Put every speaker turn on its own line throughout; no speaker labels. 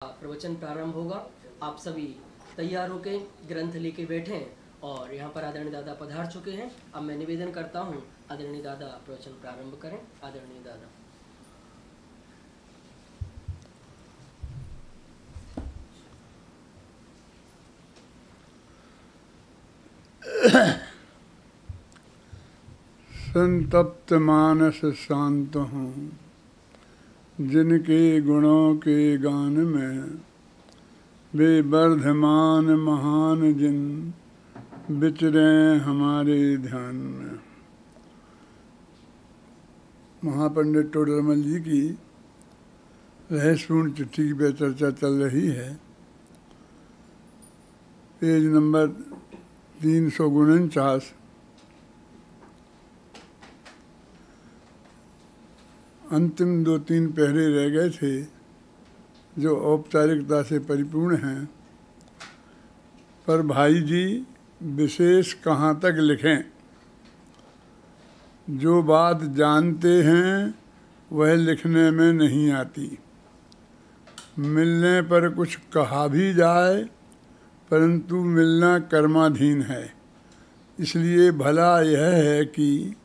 प्रवचन प्रारंभ होगा। आप सभी तैयार होके ग्रंथ लेके बैठे हैं और यहाँ पर आदरणीय दादा पधार चुके हैं। अब मैं निवेदन करता हूँ आदरणीय दादा प्रवचन प्रारंभ करें। आदरणीय दादा।
संतप्त मानस शांत हूँ, जिनके गुणों के गान में वे वर्धमान महान जिन विचरे हमारे ध्यान में। महापंडित टोडरमल जी की रहस्यपूर्ण चिट्ठी पे चर्चा चल रही है। Page number 349। अंतिम 2-3 पहरे रह गए थे जो औपचारिकता से परिपूर्ण हैं, पर भाई जी विशेष कहाँ तक लिखें। जो बात जानते हैं वह लिखने में नहीं आती। मिलने पर कुछ कहा भी जाए, परंतु मिलना कर्माधीन है। इसलिए भला यह है कि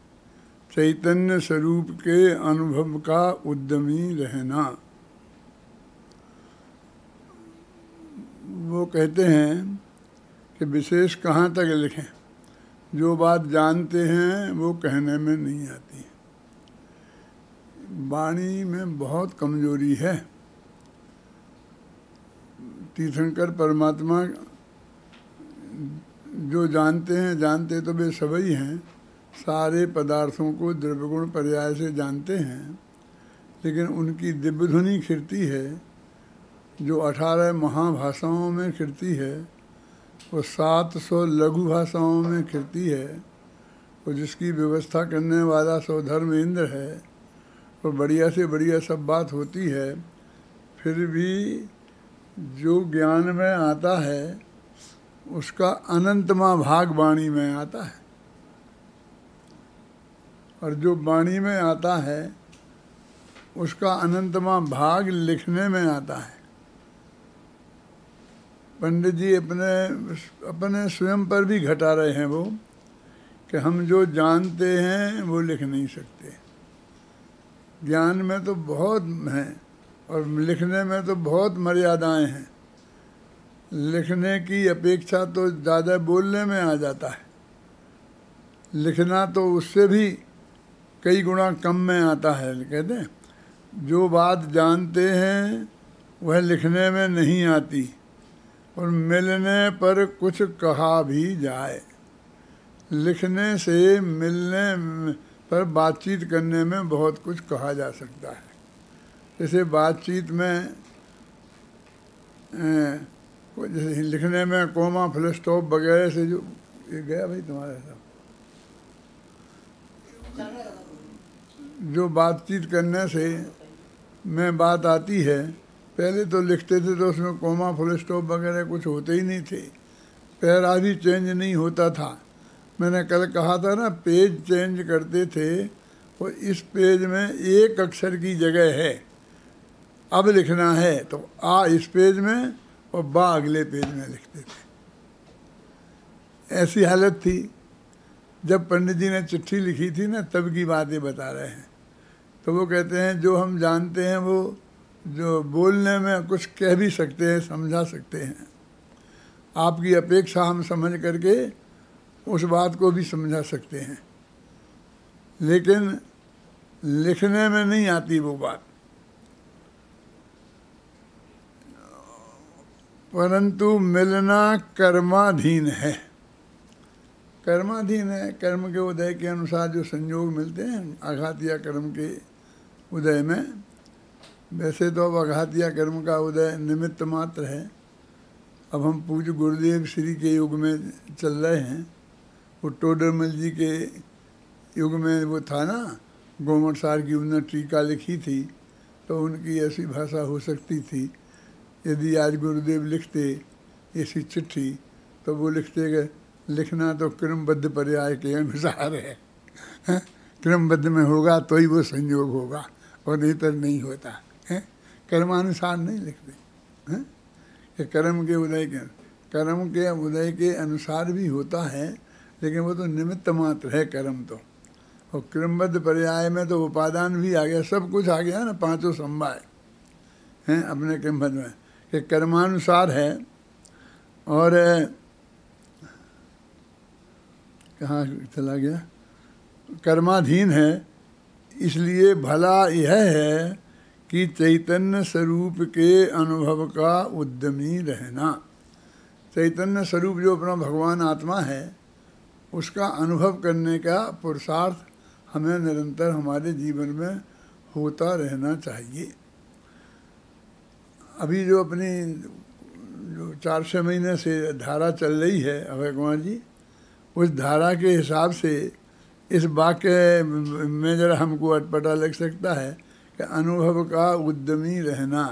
चैतन्य स्वरूप के अनुभव का उद्यमी रहना। वो कहते हैं कि विशेष कहाँ तक लिखें, जो बात जानते हैं वो कहने में नहीं आती। वाणी में बहुत कमजोरी है। तीर्थंकर परमात्मा जो जानते हैं, जानते तो वे सभी हैं, सारे पदार्थों को द्रव्यगुण पर्याय से जानते हैं, लेकिन उनकी दिव्य ध्वनि खिरती है जो 18 महाभाषाओं में खिरती है, वो 700 लघु भाषाओं में खिरती है, और जिसकी व्यवस्था करने वाला सौधर्म इंद्र है, और बढ़िया से बढ़िया सब बात होती है। फिर भी जो ज्ञान में आता है उसका अनंतमा भाग वाणी में आता है, और जो वाणी में आता है उसका अनंतमा भाग लिखने में आता है। पंडित जी अपने स्वयं पर भी घटा रहे हैं वो कि हम जो जानते हैं वो लिख नहीं सकते। ज्ञान में तो बहुत हैं और लिखने में तो बहुत मर्यादाएं हैं। लिखने की अपेक्षा तो ज़्यादा बोलने में आ जाता है, लिखना तो उससे भी कई गुना कम में आता है। कहते हैं जो बात जानते हैं वह लिखने में नहीं आती, और मिलने पर कुछ कहा भी जाए। लिखने से मिलने पर बातचीत करने में बहुत कुछ कहा जा सकता है। जैसे बातचीत में जैसे लिखने में कोमा फुल स्टॉप वगैरह से जो ये गया भाई तुम्हारे साथ, जो बातचीत करने से में बात आती है। पहले तो लिखते थे तो उसमें कोमा फुल स्टॉप वगैरह कुछ होते ही नहीं थे, पैरा भी चेंज नहीं होता था। मैंने कल कहा था ना, पेज चेंज करते थे, और इस पेज में एक अक्षर की जगह है, अब लिखना है तो आ इस पेज में और बा अगले पेज में लिखते थे। ऐसी हालत थी। जब पंडित जी ने चिट्ठी लिखी थी ना, तब की बातें बता रहे हैं। तो वो कहते हैं जो हम जानते हैं वो जो बोलने में कुछ कह भी सकते हैं, समझा सकते हैं। आपकी अपेक्षा हम समझ करके उस बात को भी समझा सकते हैं, लेकिन लिखने में नहीं आती वो बात। परंतु मिलना कर्माधीन है। कर्माधीन है, कर्म के उदय के अनुसार जो संयोग मिलते हैं आघातिया कर्म के उदय में। वैसे तो अब आघातिया कर्म का उदय निमित्त मात्र है। अब हम पूज्य गुरुदेव श्री के युग में चल रहे हैं। वो टोडरमल जी के युग में वो था ना, गोमट सार की उन्होंने टीका लिखी थी, तो उनकी ऐसी भाषा हो सकती थी। यदि आज गुरुदेव लिखते ऐसी चिट्ठी तो वो लिखते कि लिखना तो क्रमबद्ध पर्याय के अनुसार है, क्रमबद्ध में होगा तो ही वो संयोग होगा, और नहीं तो नहीं होता है। कर्मानुसार नहीं लिखते। हैं कि कर्म के उदय के अनुसार भी होता है, लेकिन वो तो निमित्त मात्र है कर्म तो। और क्रमबद्ध पर्याय में तो उपादान भी आ गया, सब कुछ आ गया ना, पांचों समवाय हैं अपने क्रमबद्ध में कि कर्मानुसार है। और कहाँ चला गया, कर्माधीन है। इसलिए भला यह है कि चैतन्य स्वरूप के अनुभव का उद्यमी रहना। चैतन्य स्वरूप जो अपना भगवान आत्मा है, उसका अनुभव करने का पुरुषार्थ हमें निरंतर हमारे जीवन में होता रहना चाहिए। अभी जो अपनी जो 4-6 महीने से धारा चल रही है अभय कुमार जी, उस धारा के हिसाब से इस वाक्य में जरा हमको अटपटा लग सकता है कि अनुभव का उद्यमी रहना।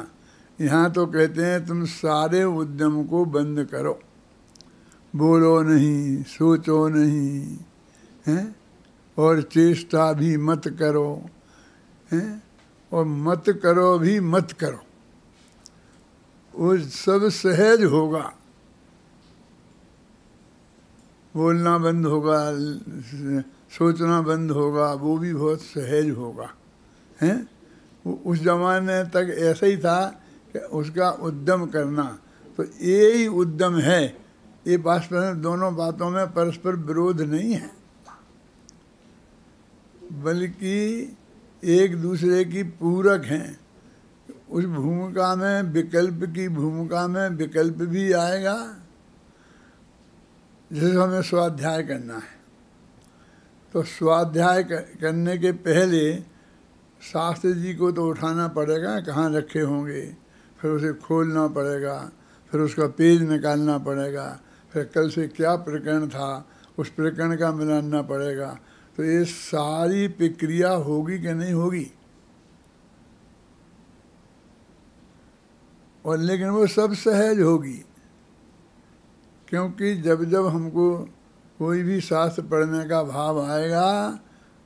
यहाँ तो कहते हैं तुम सारे उद्यम को बंद करो, बोलो नहीं, सोचो नहीं, हैं, और चेष्टा भी मत करो, हैं, और मत करो भी मत करो। वो सब सहज होगा, बोलना बंद होगा, सोचना बंद होगा, वो भी बहुत सहज होगा, हैं। उस जमाने तक ऐसा ही था कि उसका उद्यम करना, तो यही उद्यम है। ये वास्तव में दोनों बातों में परस्पर विरोध नहीं है, बल्कि एक दूसरे की पूरक हैं। उस भूमिका में, विकल्प की भूमिका में विकल्प भी आएगा। जैसे हमें स्वाध्याय करना है, तो स्वाध्याय करने के पहले शास्त्र जी को तो उठाना पड़ेगा, कहाँ रखे होंगे, फिर उसे खोलना पड़ेगा, फिर उसका पेज निकालना पड़ेगा, फिर कल से क्या प्रकरण था उस प्रकरण का मिलाना पड़ेगा। तो ये सारी प्रक्रिया होगी कि नहीं होगी, और लेकिन वो सब सहज होगी, क्योंकि जब जब हमको कोई भी शास्त्र पढ़ने का भाव आएगा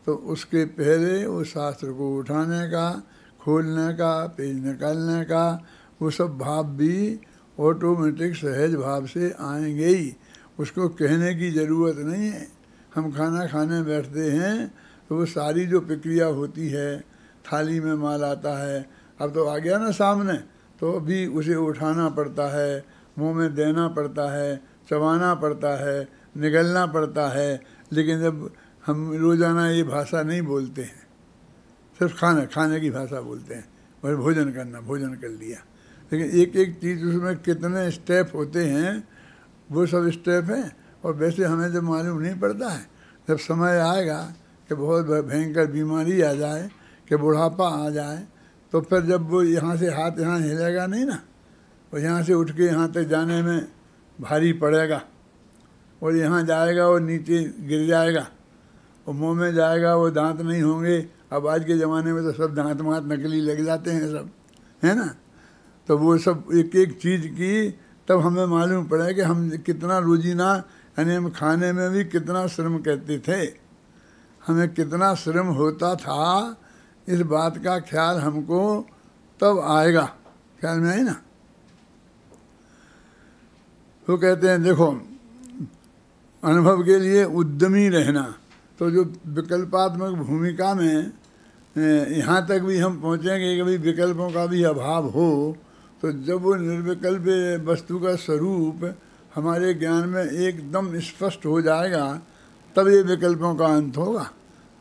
तो उसके पहले उस शास्त्र को उठाने का, खोलने का, पेज निकालने का, वो सब भाव भी ऑटोमेटिक सहज भाव से आएंगे ही। उसको कहने की ज़रूरत नहीं है। हम खाना खाने बैठते हैं तो वो सारी जो प्रक्रिया होती है, थाली में माल आता है, अब तो आ गया ना सामने, तो भी उसे उठाना पड़ता है, मुंह में देना पड़ता है, चबाना पड़ता है, निगलना पड़ता है। लेकिन जब हम रोज़ाना ये भाषा नहीं बोलते हैं, सिर्फ खाने की भाषा बोलते हैं, और भोजन करना, भोजन कर लिया। लेकिन एक एक चीज़ उसमें कितने स्टेप होते हैं, वो सब स्टेप हैं। और वैसे हमें जब मालूम नहीं पड़ता है, जब समय आएगा कि बहुत भयंकर बीमारी आ जाए, कि बुढ़ापा आ जाए, तो फिर जब वो यहाँ से हाथ यहाँ हिलेगा नहीं ना, और यहाँ से उठ के यहाँ तक जाने में भारी पड़ेगा, और यहाँ जाएगा वो नीचे गिर जाएगा, और मुंह में जाएगा वो दांत नहीं होंगे। अब आज के ज़माने में तो सब दांत मात नकली लग जाते हैं सब, है ना। तो वो सब एक एक चीज़ की तब हमें मालूम पड़ा कि हम कितना रोजीना, यानी हम खाने में भी कितना श्रम करते थे, हमें कितना श्रम होता था, इस बात का ख्याल हमको तब आएगा। ख्याल में आई ना। तो कहते हैं देखो, अनुभव के लिए उद्यमी रहना। तो जो विकल्पात्मक भूमिका में यहाँ तक भी हम पहुँचेंगे कि भाई विकल्पों का भी अभाव हो, तो जब वो निर्विकल्प वस्तु का स्वरूप हमारे ज्ञान में एकदम स्पष्ट हो जाएगा, तब ये विकल्पों का अंत होगा।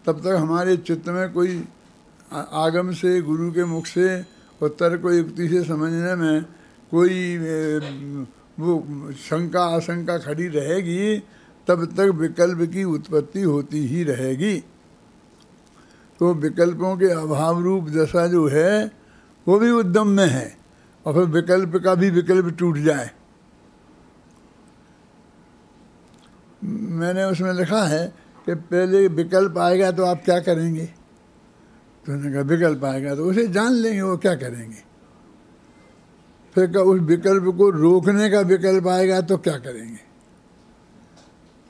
तब तक हमारे चित्त में कोई आगम से, गुरु के मुख से और तर्क युक्ति से समझने में कोई वो शंका आशंका खड़ी रहेगी, तब तक विकल्प की उत्पत्ति होती ही रहेगी। तो विकल्पों के अभाव रूप दशा जो है वो भी उद्यम में है, और फिर विकल्प का भी विकल्प टूट जाए। मैंने उसमें लिखा है कि पहले विकल्प आएगा तो आप क्या करेंगे। तो उन्होंने कहा विकल्प आएगा तो उसे जान लेंगे वो क्या करेंगे। फिर उस विकल्प को रोकने का विकल्प आएगा तो क्या करेंगे।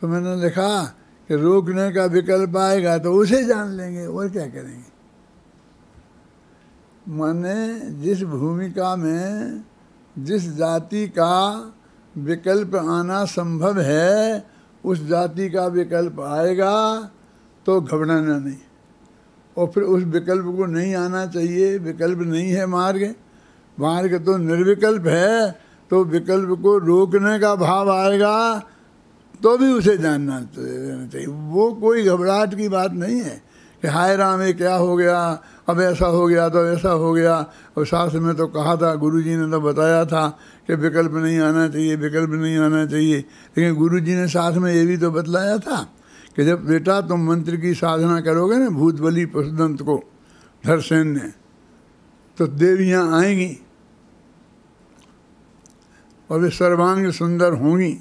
तो मैंने लिखा कि रोकने का विकल्प आएगा तो उसे जान लेंगे और क्या करेंगे। माने जिस भूमिका में जिस जाति का विकल्प आना संभव है उस जाति का विकल्प आएगा तो घबराना नहीं, और फिर उस विकल्प को नहीं आना चाहिए, विकल्प नहीं है मार्ग, मार्ग तो निर्विकल्प है, तो विकल्प को रोकने का भाव आएगा तो भी उसे जानना चाहिए। वो कोई घबराहट की बात नहीं है कि हाय राम ये क्या हो गया, अब ऐसा हो गया तो ऐसा हो गया। और शास्त्र में तो कहा था, गुरुजी ने तो बताया था कि विकल्प नहीं आना चाहिए, विकल्प नहीं आना चाहिए। लेकिन गुरुजी ने साथ में ये भी तो बतलाया था कि जब बेटा तुम मंत्र की साधना करोगे ना, भूत बलि पशुदंत को धर सैन्य, तो देवियाँ आएंगी और वे सर्वांग सुंदर होंगी।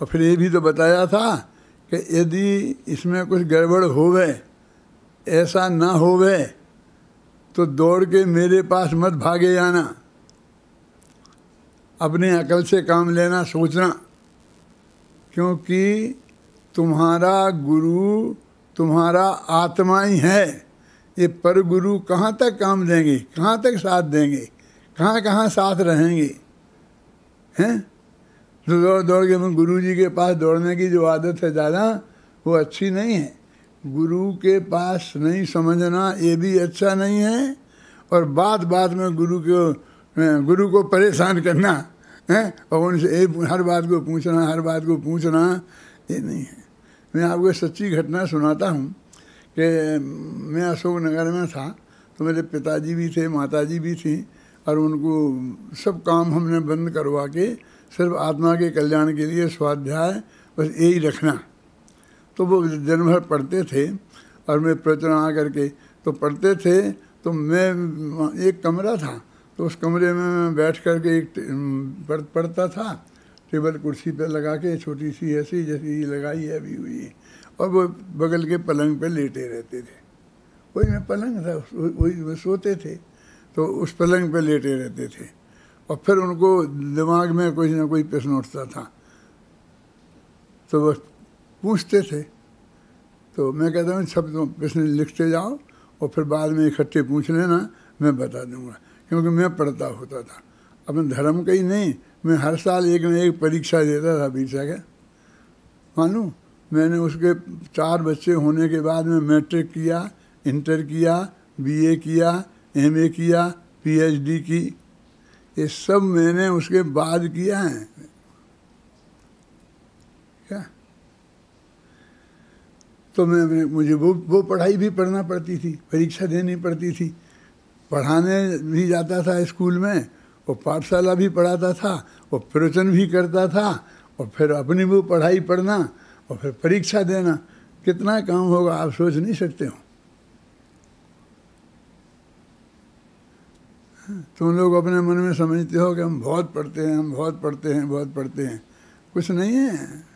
और फिर ये भी तो बताया था कि यदि इसमें कुछ गड़बड़ होवे, ऐसा ना होवे, तो दौड़ के मेरे पास मत भागे आना, अपने अकल से काम लेना, सोचना, क्योंकि तुम्हारा गुरु तुम्हारा आत्मा ही है। ये पर गुरु कहाँ तक काम देंगे, कहाँ तक साथ देंगे, कहाँ कहाँ साथ रहेंगे, हैं? तो दौड़ दौड़ के गुरु जी के पास दौड़ने की जो आदत है ज़्यादा, वो अच्छी नहीं है। गुरु के पास नहीं समझना ये भी अच्छा नहीं है, और बात बात में गुरु को परेशान करना है, और उनसे हर बात को पूछना, हर बात को पूछना, ये नहीं है। मैं आपको सच्ची घटना सुनाता हूँ कि मैं अशोक नगर में था, तो मेरे पिताजी भी थे, माताजी भी थी, और उनको सब काम हमने बंद करवा के सिर्फ आत्मा के कल्याण के लिए स्वाध्याय बस यही रखना। तो वो दिन भर पढ़ते थे और मैं प्रवचन आ करके तो पढ़ते थे। तो मैं एक कमरा था, तो उस कमरे में मैं बैठ करके एक पढ़ता था, टेबल कुर्सी पे लगा के, छोटी सी ऐसी जैसी लगाई है अभी हुई है, और वो बगल के पलंग पे लेटे रहते थे। वही में पलंग था, वही वो सोते थे, तो उस पलंग पे लेटे रहते थे। और फिर उनको दिमाग में कोई ना कोई प्रश्न उठता था, तो बस पूछते थे। तो मैं कहता हूँ सब तुम प्रश्न लिखते जाओ और फिर बाद में इकट्ठे पूछ लेना, मैं बता दूंगा, क्योंकि मैं पढ़ता होता था। अपने धर्म का ही नहीं, मैं हर साल एक न एक परीक्षा देता था बीचा का। मालूम, मैंने उसके 4 बच्चे होने के बाद में मैट्रिक किया, इंटर किया, बीए किया, एमए किया, पीएचडी की, ये सब मैंने उसके बाद किया है। क्या तो मुझे वो पढ़ाई भी पढ़ना पड़ती थी, परीक्षा देनी पड़ती थी, पढ़ाने भी जाता था स्कूल में, और पाठशाला भी पढ़ाता था, और प्रवचन भी करता था, और फिर अपनी वो पढ़ाई पढ़ना, और फिर परीक्षा देना। कितना काम होगा आप सोच नहीं सकते हो। तुम लोग अपने मन में समझते हो कि हम बहुत पढ़ते हैं, हम बहुत पढ़ते हैं, बहुत पढ़ते हैं। कुछ नहीं है,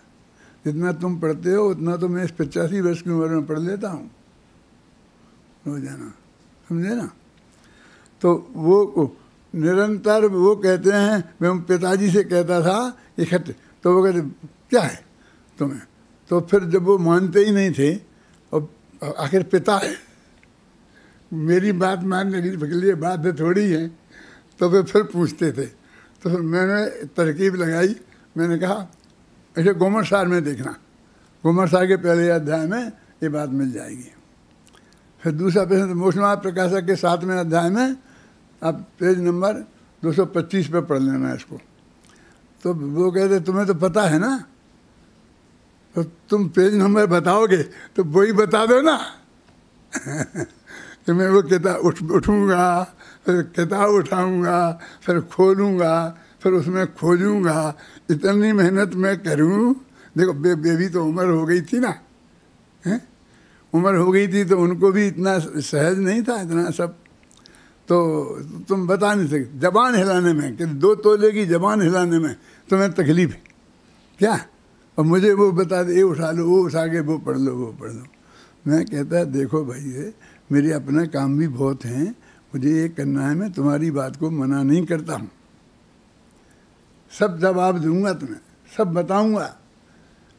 जितना तुम पढ़ते हो उतना तो मैं इस 85 वर्ष की उम्र में पढ़ लेता हूँ रोजाना, समझे ना। तो वो निरंतर वो कहते हैं, मैं पिताजी से कहता था इकट्ठे, तो वो कहते क्या है तुम्हें, तो फिर जब वो मानते ही नहीं थे, और आखिर पिता है, मेरी बात मानने के लिए बात थोड़ी है, तो वे फिर पूछते थे। तो फिर मैंने तरकीब लगाई, मैंने कहा ऐसे गोमरसार में देखना, गोमरसार के पहले अध्याय में ये बात मिल जाएगी। फिर दूसरा प्रश्न मोक्षमार्ग प्रकाशक के 7वें अध्याय में आप पेज नंबर 225 पे पढ़ लेना इसको। तो वो कहते तुम्हें तो पता है ना, तो तुम पेज नंबर बताओगे तो वही बता दो ना। तो मैं वो किताब उठूँगा, फिर किताब उठाऊँगा, फिर खोलूँगा, फिर उसमें खोजूँगा, इतनी मेहनत मैं करूँ। देखो बेबी तो उम्र हो गई थी ना, हैं, उम्र हो गई थी, तो उनको भी इतना सहज नहीं था इतना सब, तो तुम बता नहीं सकते। जबान हिलाने में कि 2 तोले की जबान हिलाने में तुम्हें तकलीफ है क्या, और मुझे वो बता दे, ये उठा लो, वो उठा के वो पढ़ लो, वो पढ़ लो। मैं कहता है देखो भाई, मेरे अपने काम भी बहुत हैं, मुझे ये करना है, मैं तुम्हारी बात को मना नहीं करता हूँ, सब जवाब दूंगा तुम्हें, सब बताऊंगा,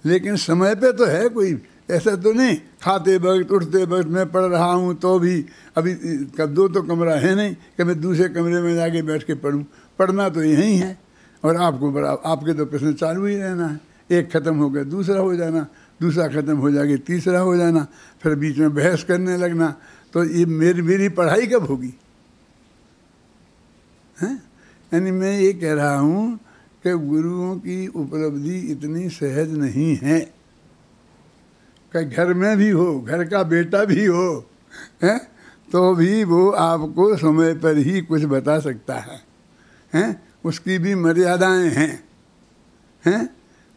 लेकिन समय पे तो है कोई ऐसा तो नहीं खाते वक्त उठते वक्त मैं पढ़ रहा हूँ तो भी अभी दो तो कमरा है नहीं कि मैं दूसरे कमरे में जाके बैठ के पढ़ूँ। पढ़ना तो यहीं है, और आपको बड़ा आपके तो प्रश्न चालू ही रहना है। एक ख़त्म हो गया दूसरा हो जाना, दूसरा ख़त्म हो जाके तीसरा हो जाना, फिर बीच में बहस करने लगना। तो ये मेरी पढ़ाई कब होगी? हैं? यानी मैं ये कह रहा हूँ कि गुरुओं की उपलब्धि इतनी सहज नहीं है कि घर में भी हो, घर का बेटा भी हो, हैं, तो भी वो आपको समय पर ही कुछ बता सकता है, हैं? उसकी भी मर्यादाएं हैं।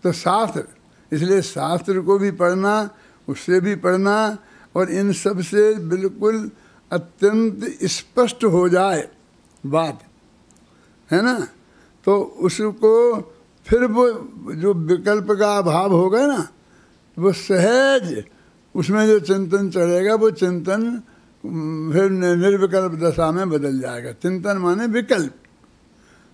तो शास्त्र, इसलिए शास्त्र को भी पढ़ना, उससे भी पढ़ना, और इन सब से बिल्कुल अत्यंत स्पष्ट हो जाए बात, है ना, तो उसको फिर वो जो विकल्प का अभाव होगा ना, वो सहज उसमें जो चिंतन चलेगा वो चिंतन फिर निर्विकल्प दशा में बदल जाएगा। चिंतन माने विकल्प,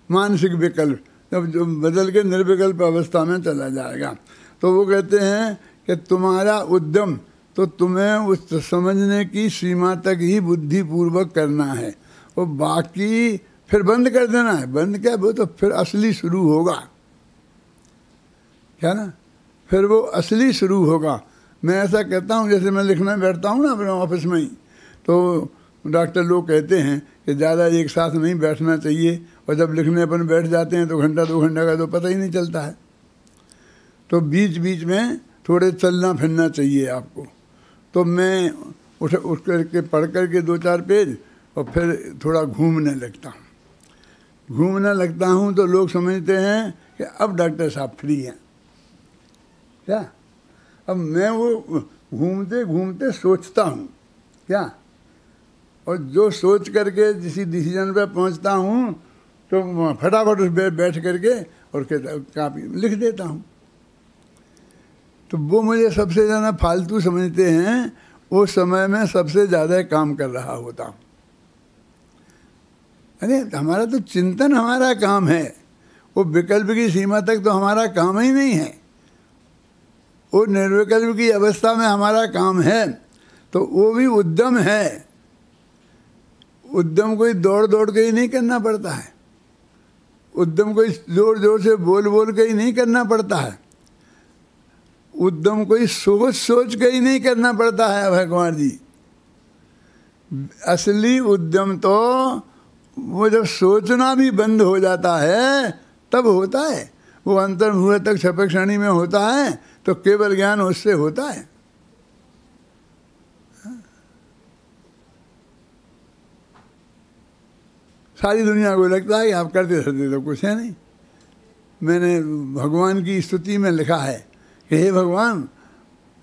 मानसिक विकल्प, जब जो बदल के निर्विकल्प अवस्था में चला जाएगा। तो वो कहते हैं कि तुम्हारा उद्यम तो तुम्हें उस समझने की सीमा तक ही बुद्धिपूर्वक करना है, और बाकी फिर बंद कर देना है। बंद क्या, वो तो फिर असली शुरू होगा, क्या ना, फिर वो असली शुरू होगा। मैं ऐसा कहता हूँ, जैसे मैं लिखने बैठता हूँ ना अपने ऑफिस में ही, तो डॉक्टर लोग कहते हैं कि ज़्यादा एक साथ नहीं बैठना चाहिए, और जब लिखने अपन बैठ जाते हैं तो घंटा 2 घंटा का तो पता ही नहीं चलता है। तो बीच बीच में थोड़े चलना फिरना चाहिए आपको। तो मैं उठ करके पढ़ करके 2-4 पेज और फिर थोड़ा घूमने लगता हूँ। तो लोग समझते हैं कि अब डॉक्टर साहब फ्री हैं क्या। अब मैं वो घूमते घूमते सोचता हूँ क्या, और जो सोच करके किसी डिसीजन पे पहुँचता हूँ तो फटाफट उस बैठ करके और कापी लिख देता हूँ। तो वो मुझे सबसे ज़्यादा फालतू समझते हैं, उस समय में सबसे ज़्यादा काम कर रहा होता हूँ। अरे हमारा तो चिंतन हमारा काम है, वो विकल्प की सीमा तक तो हमारा काम ही नहीं है। वो निर्विकल्प की अवस्था में हमारा काम है, तो वो भी उद्यम है। उद्यम कोई दौड़ दौड़ के ही नहीं करना पड़ता है, उद्यम कोई जोर जोर से बोल बोल के ही नहीं करना पड़ता है, उद्यम कोई सोच सोच के ही नहीं करना पड़ता है भगवान जी। असली उद्यम तो वो जब सोचना भी बंद हो जाता है तब होता है। वो अंतर्मुह तक छपक क्षणी में होता है, तो केवल ज्ञान उससे होता है। सारी दुनिया को लगता है कि आप करते धरते तो कुछ है नहीं। मैंने भगवान की स्तुति में लिखा है कि हे भगवान,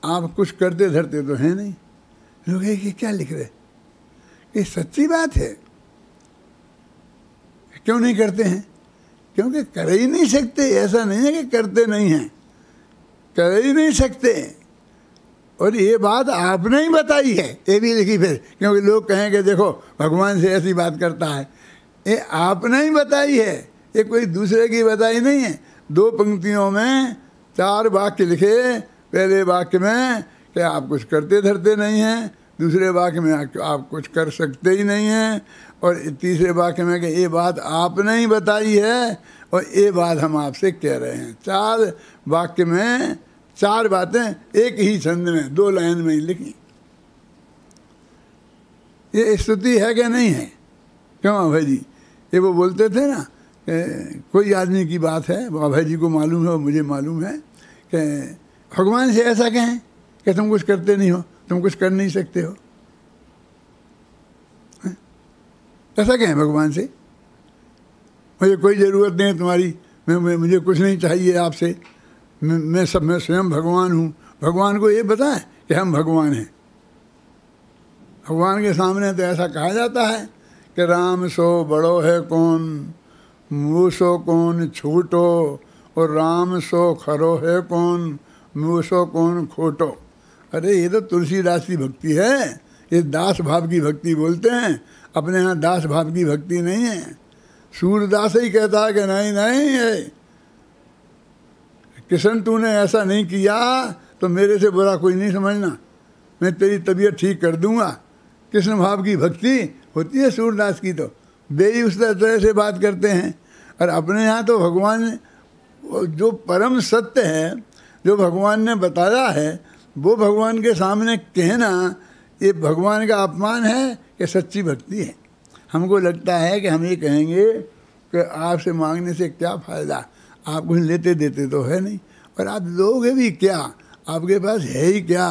आप कुछ करते धरते तो हैं नहीं। लोग ये क्या लिख रहे, ये सच्ची बात है। क्यों नहीं करते हैं? क्योंकि कर ही नहीं सकते। ऐसा नहीं है कि करते नहीं हैं, कर ही नहीं सकते। और ये बात आपने ही बताई है, ये भी लिखी फिर, क्योंकि लोग कहेंगे देखो भगवान से ऐसी बात करता है। ये आपने ही बताई है, ये कोई दूसरे की बताई नहीं है। 2 पंक्तियों में 4 वाक्य लिखे। पहले वाक्य में कि आप कुछ करते धरते नहीं हैं, दूसरे वाक्य में आप कुछ कर सकते ही नहीं हैं, और तीसरे वाक्य में कि ये बात आपने ही बताई है और ये बात हम आपसे कह रहे हैं। 4 वाक्य में 4 बातें एक ही छंद में 2 लाइन में ही लिखी। ये स्तुति है कि नहीं है? क्यों अभय जी? ये वो बोलते थे ना कोई आदमी की बात है, वो अभय जी को मालूम है और मुझे मालूम है कि भगवान से ऐसा कहें कि तुम कुछ करते नहीं हो, तुम कुछ कर नहीं सकते हो। ऐसा कहें भगवान से, मुझे कोई ज़रूरत नहीं है तुम्हारी, मुझे कुछ नहीं चाहिए आपसे, मैं स्वयं भगवान हूँ। भगवान को ये पता है कि हम भगवान हैं। भगवान के सामने तो ऐसा कहा जाता है कि राम सो बड़ो है कौन, मुँह सो कौन छूटो, और राम सो खरो है कौन, मुँह सो कौन खोटो। अरे ये तो तुलसीदास की भक्ति है, ये दास भाव की भक्ति बोलते हैं। अपने यहाँ दास भाव की भक्ति नहीं है। सूरदास ही कहता है कि नहीं नहीं है, किशन तूने ऐसा नहीं किया तो मेरे से बुरा कोई नहीं समझना, मैं तेरी तबीयत ठीक कर दूंगा। कृष्ण भाव की भक्ति होती है सूरदास की, तो वे उस तरह से बात करते हैं। और अपने यहाँ तो भगवान जो परम सत्य है, जो भगवान ने बताया है, वो भगवान के सामने कहना ये भगवान का अपमान है कि सच्ची भक्ति है। हमको लगता है कि हम ये कहेंगे कि आपसे मांगने से क्या फ़ायदा, आप कुछ लेते देते तो है नहीं, और आप दोगे भी क्या, आपके पास है ही क्या,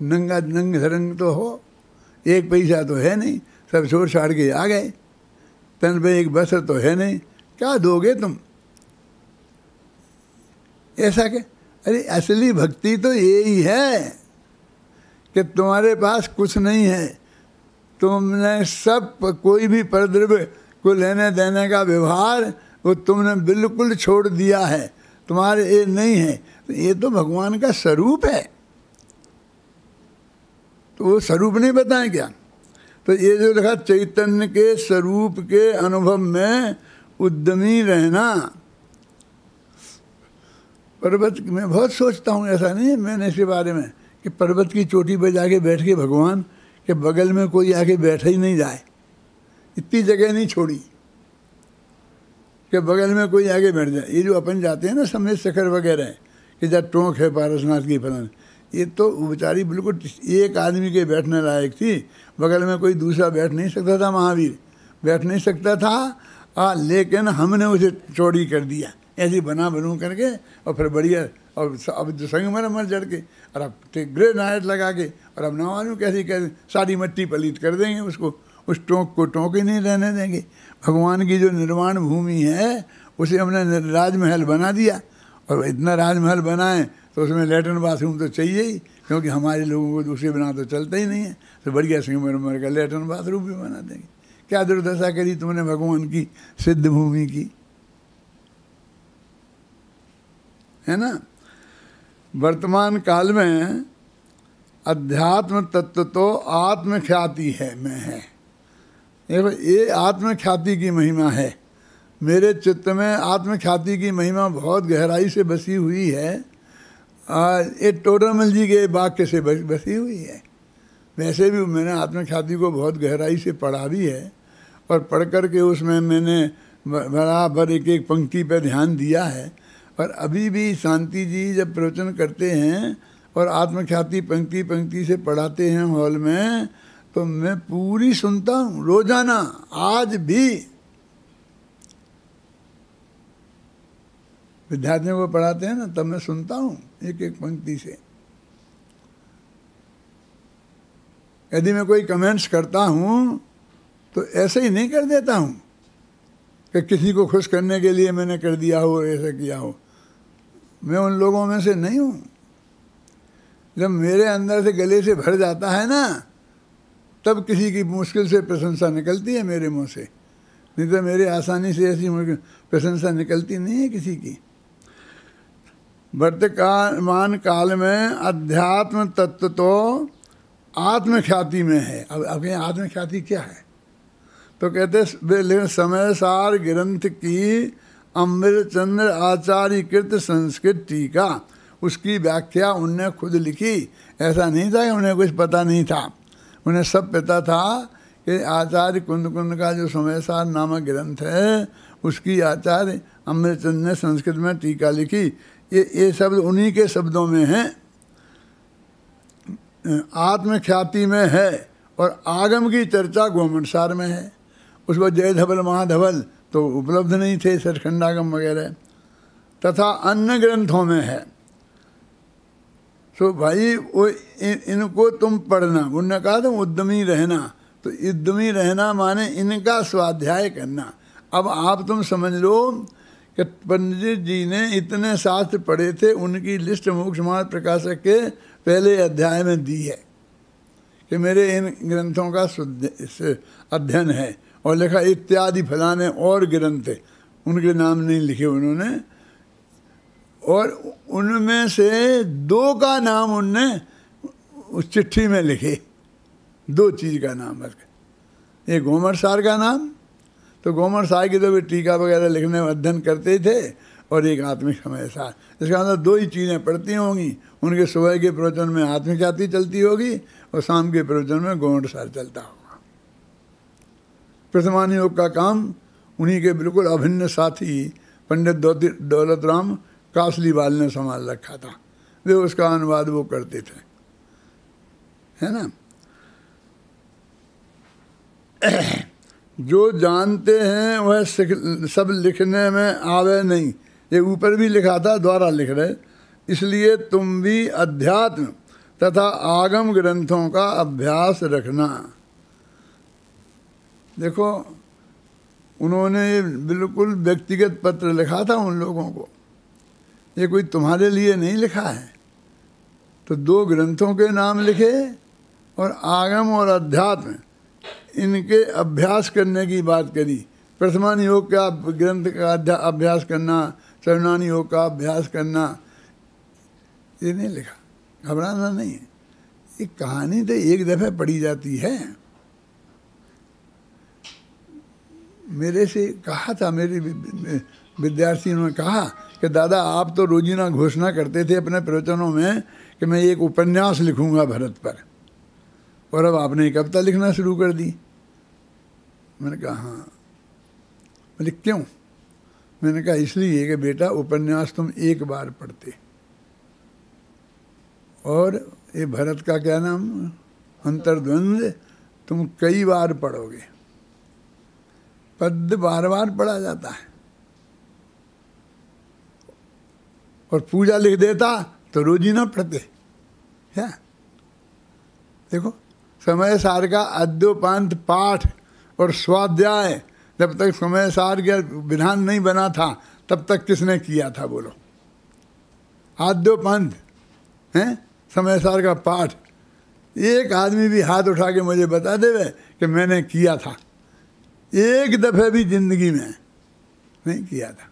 नंगा नंग धरंग तो हो, एक पैसा तो है नहीं, सब छोड़ छाड़ के आ गए, तन पे एक बसर तो है नहीं, क्या दोगे तुम। ऐसा क्या? अरे असली भक्ति तो यही है कि तुम्हारे पास कुछ नहीं है, तुमने सब कोई भी परद्रव्य को लेने देने का व्यवहार वो तुमने बिल्कुल छोड़ दिया है, तुम्हारे ये नहीं है। तो ये तो भगवान का स्वरूप है, तो वो स्वरूप नहीं बताएं क्या। तो ये जो लिखा चैतन्य के स्वरूप के अनुभव में उद्यमी रहना। पर्वत मैं बहुत सोचता हूँ, ऐसा नहीं है मैंने इसके बारे में कि पर्वत की चोटी पर जाके बैठ के भगवान के बगल में कोई आके बैठा ही नहीं जाए, इतनी जगह नहीं छोड़ी कि बगल में कोई आगे बैठ जाए। ये जो अपन जाते हैं ना समेत शिखर वगैरह कि जब टोंक है पारसनाथ की फलन, ये तो बेचारी बिल्कुल एक आदमी के बैठने लायक थी, बगल में कोई दूसरा बैठ नहीं सकता था, महावीर बैठ नहीं सकता था। लेकिन हमने उसे चौड़ी कर दिया ऐसी बना बनू करके, और फिर बढ़िया, और अब जो संगमरमर जड़ के, और अब ग्रेनाइट लगा के, और अब ना मालूम कैसे कैसे सारी मिट्टी पलीत कर देंगे उसको, उस टोंक को टोंक ही नहीं रहने देंगे। भगवान की जो निर्वाण भूमि है उसे हमने राजमहल बना दिया, और इतना राजमहल बनाए तो उसमें लेटरिन बाथरूम तो चाहिए ही, क्योंकि हमारे लोगों को दूसरे बिना तो चलता ही नहीं है। तो बढ़िया संगमरमर का लेटरिन बाथरूम भी बना देंगे। क्या दुर्दशा करी तुमने भगवान की सिद्ध भूमि की, है ना। वर्तमान काल में अध्यात्म तत्व तो आत्मख्याति है में है, ये आत्मख्याति की महिमा है। मेरे चित्त में आत्मख्याति की महिमा बहुत गहराई से बसी हुई है, ये टोडरमल जी के वाक्य से बसी हुई है। वैसे भी मैंने आत्मख्याति को बहुत गहराई से पढ़ा भी है, और पढ़ कर के उसमें मैंने बराबर एक एक पंक्ति पर ध्यान दिया है। और अभी भी शांति जी जब प्रवचन करते हैं और आत्मख्याति पंक्ति पंक्ति से पढ़ाते हैं हॉल में, तो मैं पूरी सुनता हूँ रोजाना, आज भी विद्यार्थियों को पढ़ाते हैं ना, तब मैं सुनता हूँ एक एक पंक्ति से। यदि मैं कोई कमेंट्स करता हूँ तो ऐसे ही नहीं कर देता हूँ कि किसी को खुश करने के लिए मैंने कर दिया हो, ऐसा किया हो। मैं उन लोगों में से नहीं हूँ। जब मेरे अंदर से गले से भर जाता है ना, तब किसी की मुश्किल से प्रशंसा निकलती है मेरे मुंह से, नहीं तो मेरे आसानी से ऐसी प्रशंसा निकलती नहीं है किसी की। वर्तमान काल में अध्यात्म तत्व तो आत्मख्याति में है। अब ये आत्मख्याति क्या है? तो कहते समय सार ग्रंथ की अमृतचंद्र आचार्य कृत संस्कृत टीका, उसकी व्याख्या उनने खुद लिखी। ऐसा नहीं था कि उन्हें कुछ पता नहीं था, उन्हें सब पता था कि आचार्य कुंद कुंद का जो समय सार नामक ग्रंथ है उसकी आचार्य अमृतचंद्र ने संस्कृत में टीका लिखी। ये शब्द उन्हीं के शब्दों में हैं। आत्मख्याति में है और आगम की चर्चा गोमंडसार में है। उस वक्त जय धवल महाधवल तो उपलब्ध नहीं थे, सचखंडागम वगैरह, तथा अन्य ग्रंथों में है। तो भाई वो इनको तुम पढ़ना, उन्होंने कहा तुम उद्यमी रहना। तो उद्यमी रहना माने इनका स्वाध्याय करना। अब आप तुम समझ लो कि पंडित जी ने इतने शास्त्र पढ़े थे, उनकी लिस्ट मोक्ष मार्ग प्रकाशक के पहले अध्याय में दी है कि मेरे इन ग्रंथों का अध्ययन है, और लिखा इत्यादि फलाने और ग्रंथ, उनके नाम नहीं लिखे उन्होंने, और उनमें से 2 का नाम उनने उस चिट्ठी में लिखे, 2 चीज़ का नाम बस। एक गोमर सार का नाम, तो गोमर सार की तो वे टीका वगैरह लिखने में अध्ययन करते थे, और एक आत्मिक समय सार। इसका मतलब दो ही चीज़ें पड़ती होंगी, उनके सुबह के प्रवचन में आत्मिक ख्याति चलती होगी और शाम के प्रवचन में गौण सार चलता होगा। प्रथमान योग का काम उन्हीं के बिल्कुल अभिन्न साथी पंडित दौलत राम कासलीवाल ने संभाल रखा था, वे उसका अनुवाद वो करते थे, है ना। जो जानते हैं वह सब लिखने में आवे नहीं, ये ऊपर भी लिखा था, द्वारा लिख रहे। इसलिए तुम भी अध्यात्म तथा आगम ग्रंथों का अभ्यास रखना। देखो उन्होंने बिल्कुल व्यक्तिगत पत्र लिखा था उन लोगों को, ये कोई तुम्हारे लिए नहीं लिखा है। तो दो ग्रंथों के नाम लिखे और आगम और अध्यात्म इनके अभ्यास करने की बात करी। प्रथमान योग का ग्रंथ का अभ्यास करना, चरणानी योग का अभ्यास करना, ये नहीं लिखा। घबराना नहीं है, ये कहानी तो एक दफ़े पढ़ी जाती है। मेरे से कहा था, मेरे विद्यार्थियों ने कहा कि दादा आप तो रोजीना घोषणा करते थे अपने प्रवचनों में कि मैं एक उपन्यास लिखूंगा भरत पर, और अब आपने एक कविता लिखना शुरू कर दी। मैंने कहा हाँ। बोले क्यों? मैंने कहा इसलिए कि बेटा उपन्यास तुम एक बार पढ़ते, और ये भरत का क्या नाम अंतर्द्वंद तुम कई बार पढ़ोगे। पद्य बार बार पढ़ा जाता है, और पूजा लिख देता तो रोजीना पढ़ते क्या। देखो समय सार का अद्योपांत पाठ और स्वाध्याय, जब तक समय सार का विधान नहीं बना था तब तक किसने किया था बोलो? आद्योपांत हैं समय सार का पाठ। एक आदमी भी हाथ उठा के मुझे बता देवे कि मैंने किया था, एक दफ़े भी जिंदगी में नहीं किया था।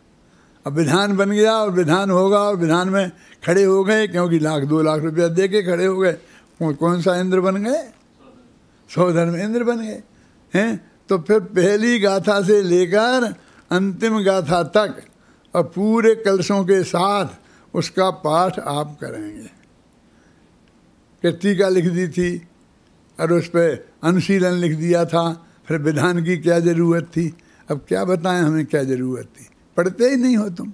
अब विधान बन गया और विधान होगा, और विधान में खड़े हो गए, क्योंकि 1-2 लाख रुपया दे के खड़े हो गए। कौन सा इंद्र बन गए? सौधर्म इंद्र बन गए हैं। तो फिर पहली गाथा से लेकर अंतिम गाथा तक और पूरे कलशों के साथ उसका पाठ आप करेंगे। कि टीका लिख दी थी और उस पर अनुशीलन लिख दिया था, फिर विधान की क्या ज़रूरत थी? अब क्या बताएं हमें क्या ज़रूरत थी? पढ़ते ही नहीं हो तुम।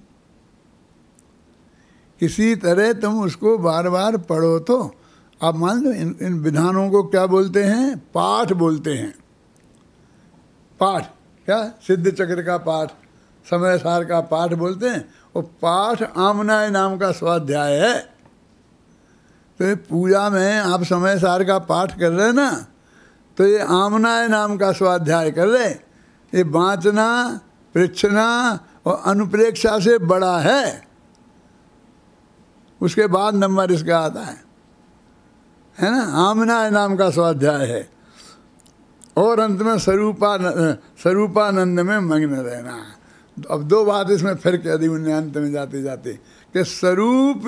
किसी तरह तुम उसको बार बार पढ़ो। तो आप मान लो इन विधानों को क्या बोलते हैं? पाठ बोलते हैं। पाठ क्या? सिद्ध चक्र का पाठ, समय सार का पाठ बोलते हैं। और पाठ आमनाय नाम का स्वाध्याय है। तो ये पूजा में आप समय सार का पाठ कर रहे ना, तो ये आमनाय नाम का स्वाध्याय कर रहे। ये बाँचना, परीक्षना और अनुप्रेक्षा से बड़ा है। उसके बाद नंबर इसका आता है ना। आमनाय नाम का स्वाध्याय है। और अंत में स्वरूपानंद में मग्न रहना। अब 2 बात इसमें फिर कह दी उन्हें अंत में जाते जाते कि स्वरूप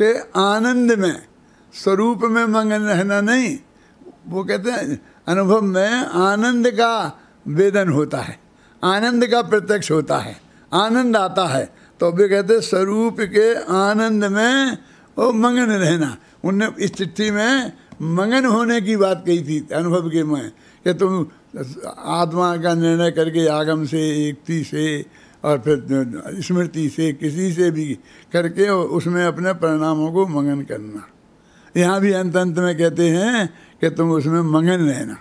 के आनंद में, स्वरूप में मग्न रहना नहीं। वो कहते हैं अनुभव में आनंद का वेदन होता है, आनंद का प्रत्यक्ष होता है, आनंद आता है। तो वे कहते स्वरूप के आनंद में वो मगन रहना। उनने इस चिट्ठी में मगन होने की बात कही थी अनुभव के में, कि तुम आत्मा का निर्णय करके आगम से, युक्ति से और फिर स्मृति से, किसी से भी करके उसमें अपने परिणामों को मगन करना। यहाँ भी अंत में कहते हैं कि तुम उसमें मगन रहना।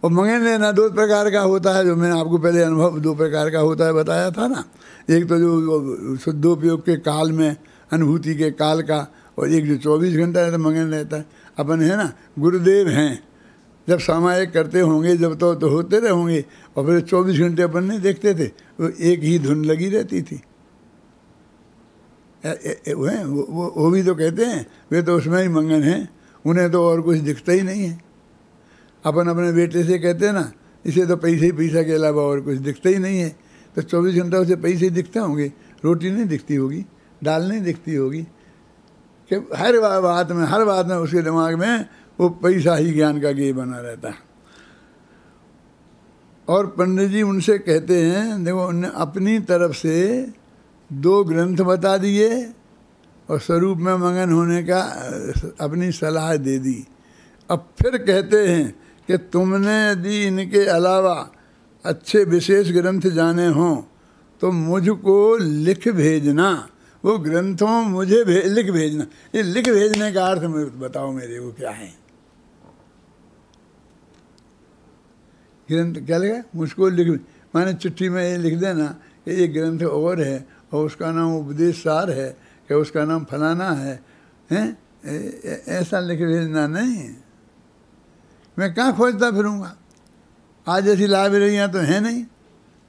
और मगन रहना 2 प्रकार का होता है, जो मैंने आपको पहले अनुभव 2 प्रकार का होता है बताया था ना। एक तो जो शुद्धोपयोग के काल में, अनुभूति के काल का, और एक जो 24 घंटा रहता मगन रहता है। अपन है ना, गुरुदेव हैं, जब सामायिक करते होंगे जब तो होते रहे होंगे, और फिर 24 घंटे अपन नहीं देखते थे, वो एक ही धुन लगी रहती थी। वो भी तो कहते हैं वे तो उसमें ही मगन हैं, उन्हें तो और कुछ दिखता ही नहीं है। अपन अपने बेटे से कहते हैं ना, इसे तो पैसा के अलावा और कुछ दिखता ही नहीं है। तो 24 घंटा उसे पैसे दिखते होंगे, रोटी नहीं दिखती होगी, दाल नहीं दिखती होगी, कि हर बात में उसके दिमाग में वो पैसा ही ज्ञान का गेय बना रहता है। और पंडित जी उनसे कहते हैं, देखो उन्हें अपनी तरफ से 2 ग्रंथ बता दिए और स्वरूप में मगन होने का अपनी सलाह दे दी। अब फिर कहते हैं कि तुमने यदि इनके अलावा अच्छे विशेष ग्रंथ जाने हों तो मुझको लिख भेजना। वो ग्रंथों मुझे लिख भेजना। ये लिख भेजने का अर्थ बताओ मेरे को क्या है? ग्रंथ क्या लगा? मुझको लिख, माने चिट्ठी में ये लिख देना कि ये ग्रंथ और है और उसका नाम उपदेश सार है कि उसका नाम फलाना है, हैं? ऐसा लिख भेजना नहीं। मैं कहाँ खोजता फिरूँगा? आज ऐसी लाइब्रेरियाँ तो हैं नहीं।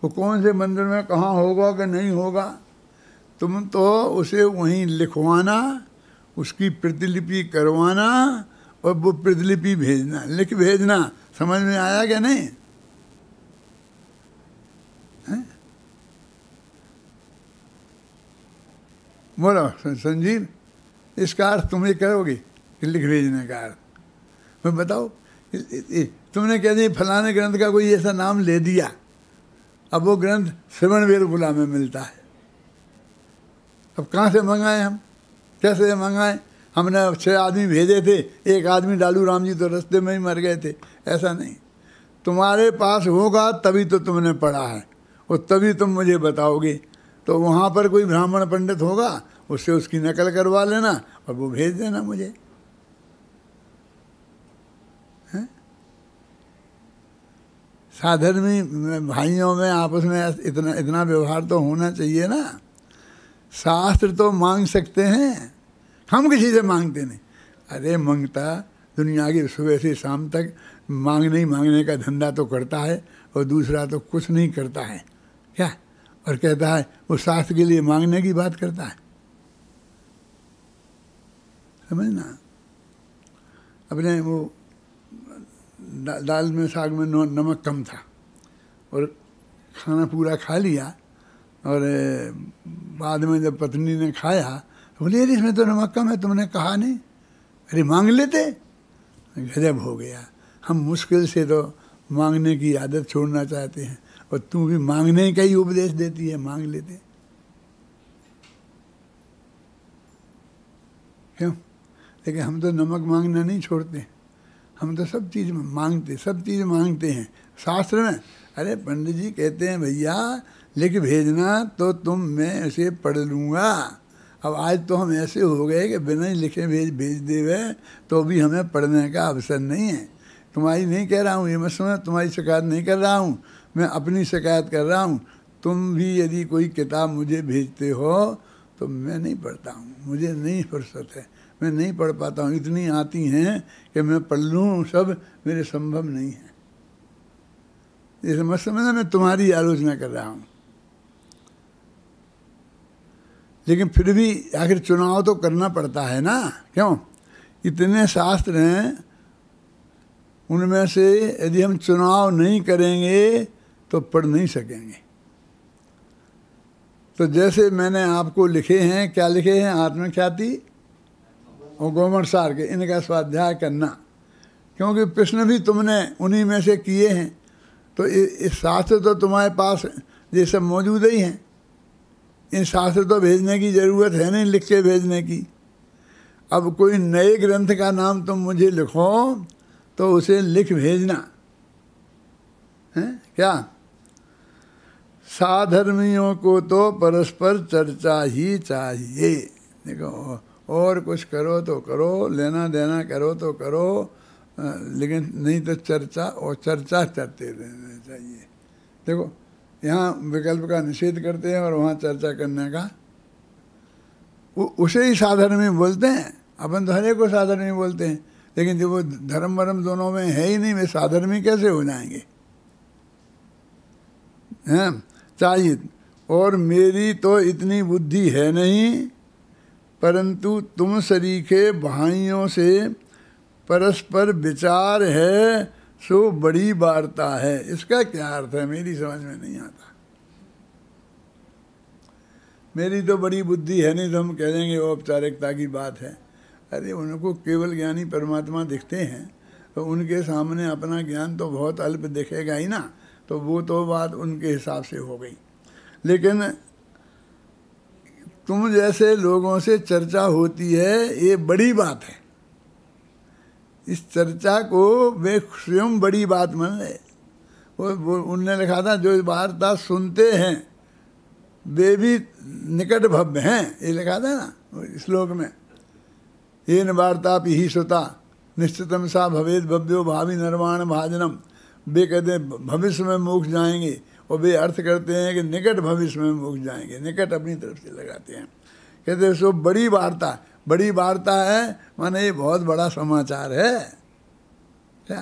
वो कौन से मंदिर में कहाँ होगा कि नहीं होगा? तुम तो उसे वहीं लिखवाना, उसकी प्रतिलिपि करवाना और वो प्रतिलिपि भेजना, लिख भेजना। समझ में आया क्या नहीं? है? बोलो संजीव, इसका अर्थ तुम ये करोगे कि लिख भेजने का अर्थ? मैं बताओ, तुमने कह दिया फलाने ग्रंथ का कोई ऐसा नाम ले दिया, अब वो ग्रंथ श्रवण बेलगुला में मिलता है। अब कहाँ से मंगाए हम? कैसे मंगाए? हमने 6 आदमी भेजे थे, एक आदमी डालू राम जी तो रास्ते में ही मर गए थे। ऐसा नहीं, तुम्हारे पास होगा तभी तो तुमने पढ़ा है और तभी तुम मुझे बताओगे। तो वहाँ पर कोई ब्राह्मण पंडित होगा, उससे उसकी नकल करवा लेना और वो भेज देना मुझे। साधर्मी भाइयों में आपस में इतना व्यवहार तो होना चाहिए ना। शास्त्र तो मांग सकते हैं, हम किसी से मांगते नहीं। अरे मांगता दुनिया की सुबह से शाम तक मांगने का धंधा तो करता है और दूसरा तो कुछ नहीं करता है क्या? और कहता है वो शास्त्र के लिए मांगने की बात करता है। समझना, अपने वो दाल में साग में नमक कम था और खाना पूरा खा लिया और बाद में जब पत्नी ने खाया तो बोले अरे इसमें तो नमक कम है, तुमने कहा नहीं? अरे मांग लेते। गजब हो गया। हम मुश्किल से तो मांगने की आदत छोड़ना चाहते हैं और तू भी मांगने का ही उपदेश देती है, मांग लेते। क्यों? लेकिन हम तो नमक मांगना नहीं छोड़ते, हम तो सब चीज़ मांगते, सब चीज़ मांगते हैं। शास्त्र में अरे पंडित जी कहते हैं भैया लिख भेजना तो मैं उसे पढ़ लूँगा। अब आज तो हम ऐसे हो गए कि बिना ही लिखे भेज देवे तो भी हमें पढ़ने का अवसर नहीं है। तुम्हारी नहीं कह रहा हूँ, ये मत समझ, तुम्हारी शिकायत नहीं कर रहा हूँ, मैं अपनी शिकायत कर रहा हूँ। तुम भी यदि कोई किताब मुझे भेजते हो तो मैं नहीं पढ़ता हूँ, मुझे नहीं फुर्सत है, मैं नहीं पढ़ पाता हूँ। इतनी आती हैं कि मैं पढ़ लूँ सब मेरे संभव नहीं है। ये समझ समझना, मैं तुम्हारी आलोचना कर रहा हूँ। लेकिन फिर भी आखिर चुनाव तो करना पड़ता है ना। क्यों? इतने शास्त्र हैं, उनमें से यदि हम चुनाव नहीं करेंगे तो पढ़ नहीं सकेंगे। तो जैसे मैंने आपको लिखे हैं, क्या लिखे हैं? आत्मख्याति और गोमर सार के, इनका स्वाध्याय करना, क्योंकि प्रश्न भी तुमने उन्हीं में से किए हैं। तो इस शास्त्र तो तुम्हारे पास ये सब मौजूद ही हैं। इन शास्त्र तो भेजने की ज़रूरत है नहीं, लिख के भेजने की। अब कोई नए ग्रंथ का नाम तुम मुझे लिखो तो उसे लिख भेजना है क्या? साधर्मियों को तो परस्पर चर्चा ही चाहिए। देखो, और कुछ करो तो करो, लेना देना करो तो करो, लेकिन नहीं तो चर्चा और चर्चा करते रहना चाहिए। देखो, यहाँ विकल्प का निषेध करते हैं और वहाँ चर्चा करने का, उसे ही साधर्मी बोलते हैं। अपन तो हर एक को साधर्मी बोलते हैं, लेकिन जब वो धर्म वर्म दोनों में है ही नहीं, वे साधर्मी कैसे हो जाएंगे? हैं चाहिए। और मेरी तो इतनी बुद्धि है नहीं, परंतु तुम सरीखे भाइयों से परस्पर विचार है सो बड़ी वार्ता है। इसका क्या अर्थ है? मेरी समझ में नहीं आता। मेरी तो बड़ी बुद्धि है नहीं तो हम कह देंगे वो औपचारिकता की बात है। अरे उनको केवल ज्ञानी परमात्मा दिखते हैं तो उनके सामने अपना ज्ञान तो बहुत अल्प दिखेगा ही ना। तो वो तो बात उनके हिसाब से हो गई। लेकिन तुम जैसे लोगों से चर्चा होती है ये बड़ी बात है। इस चर्चा को वे स्वयं बड़ी बात मान ले। वो उनने लिखा था जो वार्ता सुनते हैं वे भी निकट भव्य हैं, ये लिखा था ना श्लोक में। ये न वार्ता ही सुता निश्चितम सा भवेद भव्यो भावी निर्वाण भाजनम। वे कहते हैं भविष्य में मोक्ष जाएंगे, और वे अर्थ करते हैं कि निकट भविष्य में मोक्ष जाएंगे, निकट अपनी तरफ से लगाते हैं। कहते हैं सो बड़ी वार्ता, बड़ी वार्ता है माने ये बहुत बड़ा समाचार है क्या,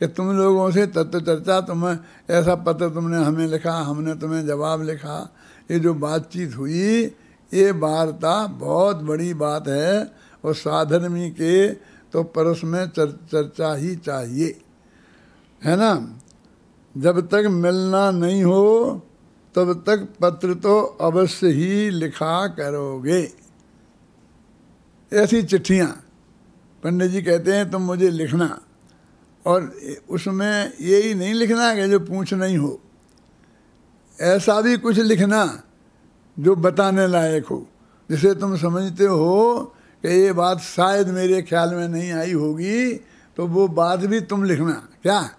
कि तुम लोगों से तत्व चर्चा, तुम्हें ऐसा पत्र तुमने हमें लिखा, हमने तुम्हें जवाब लिखा, ये जो बातचीत हुई ये वार्ता बहुत बड़ी बात है। और साधर्मी के तो परस में चर्चा ही चाहिए, है ना। जब तक मिलना नहीं हो तब तक पत्र तो अवश्य ही लिखा करोगे। ऐसी चिट्ठियाँ पंडित जी कहते हैं तुम मुझे लिखना, और उसमें यही नहीं लिखना कि जो पूछ नहीं हो, ऐसा भी कुछ लिखना जो बताने लायक हो, जिसे तुम समझते हो कि ये बात शायद मेरे ख्याल में नहीं आई होगी, तो वो बात भी तुम लिखना। क्या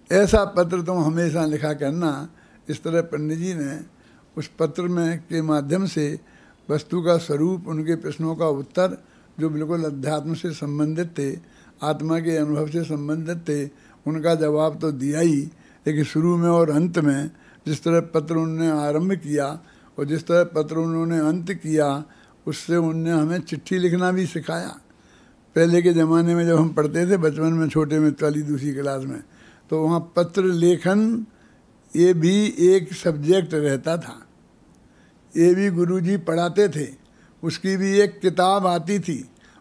ऐसा पत्र तुम हमेशा लिखा करना। इस तरह पंडित जी ने उस पत्र में के माध्यम से वस्तु का स्वरूप, उनके प्रश्नों का उत्तर जो बिल्कुल अध्यात्म से संबंधित थे, आत्मा के अनुभव से संबंधित थे, उनका जवाब तो दिया ही, लेकिन शुरू में और अंत में जिस तरह पत्र उन्होंने आरंभ किया और जिस तरह पत्र उन्होंने अंत किया, उससे उनने हमें चिट्ठी लिखना भी सिखाया। पहले के ज़माने में जब हम पढ़ते थे बचपन में, छोटे में, पहली दूसरी क्लास में, तो वहाँ पत्र लेखन ये भी एक सब्जेक्ट रहता था। ये भी गुरुजी पढ़ाते थे, उसकी भी एक किताब आती थी।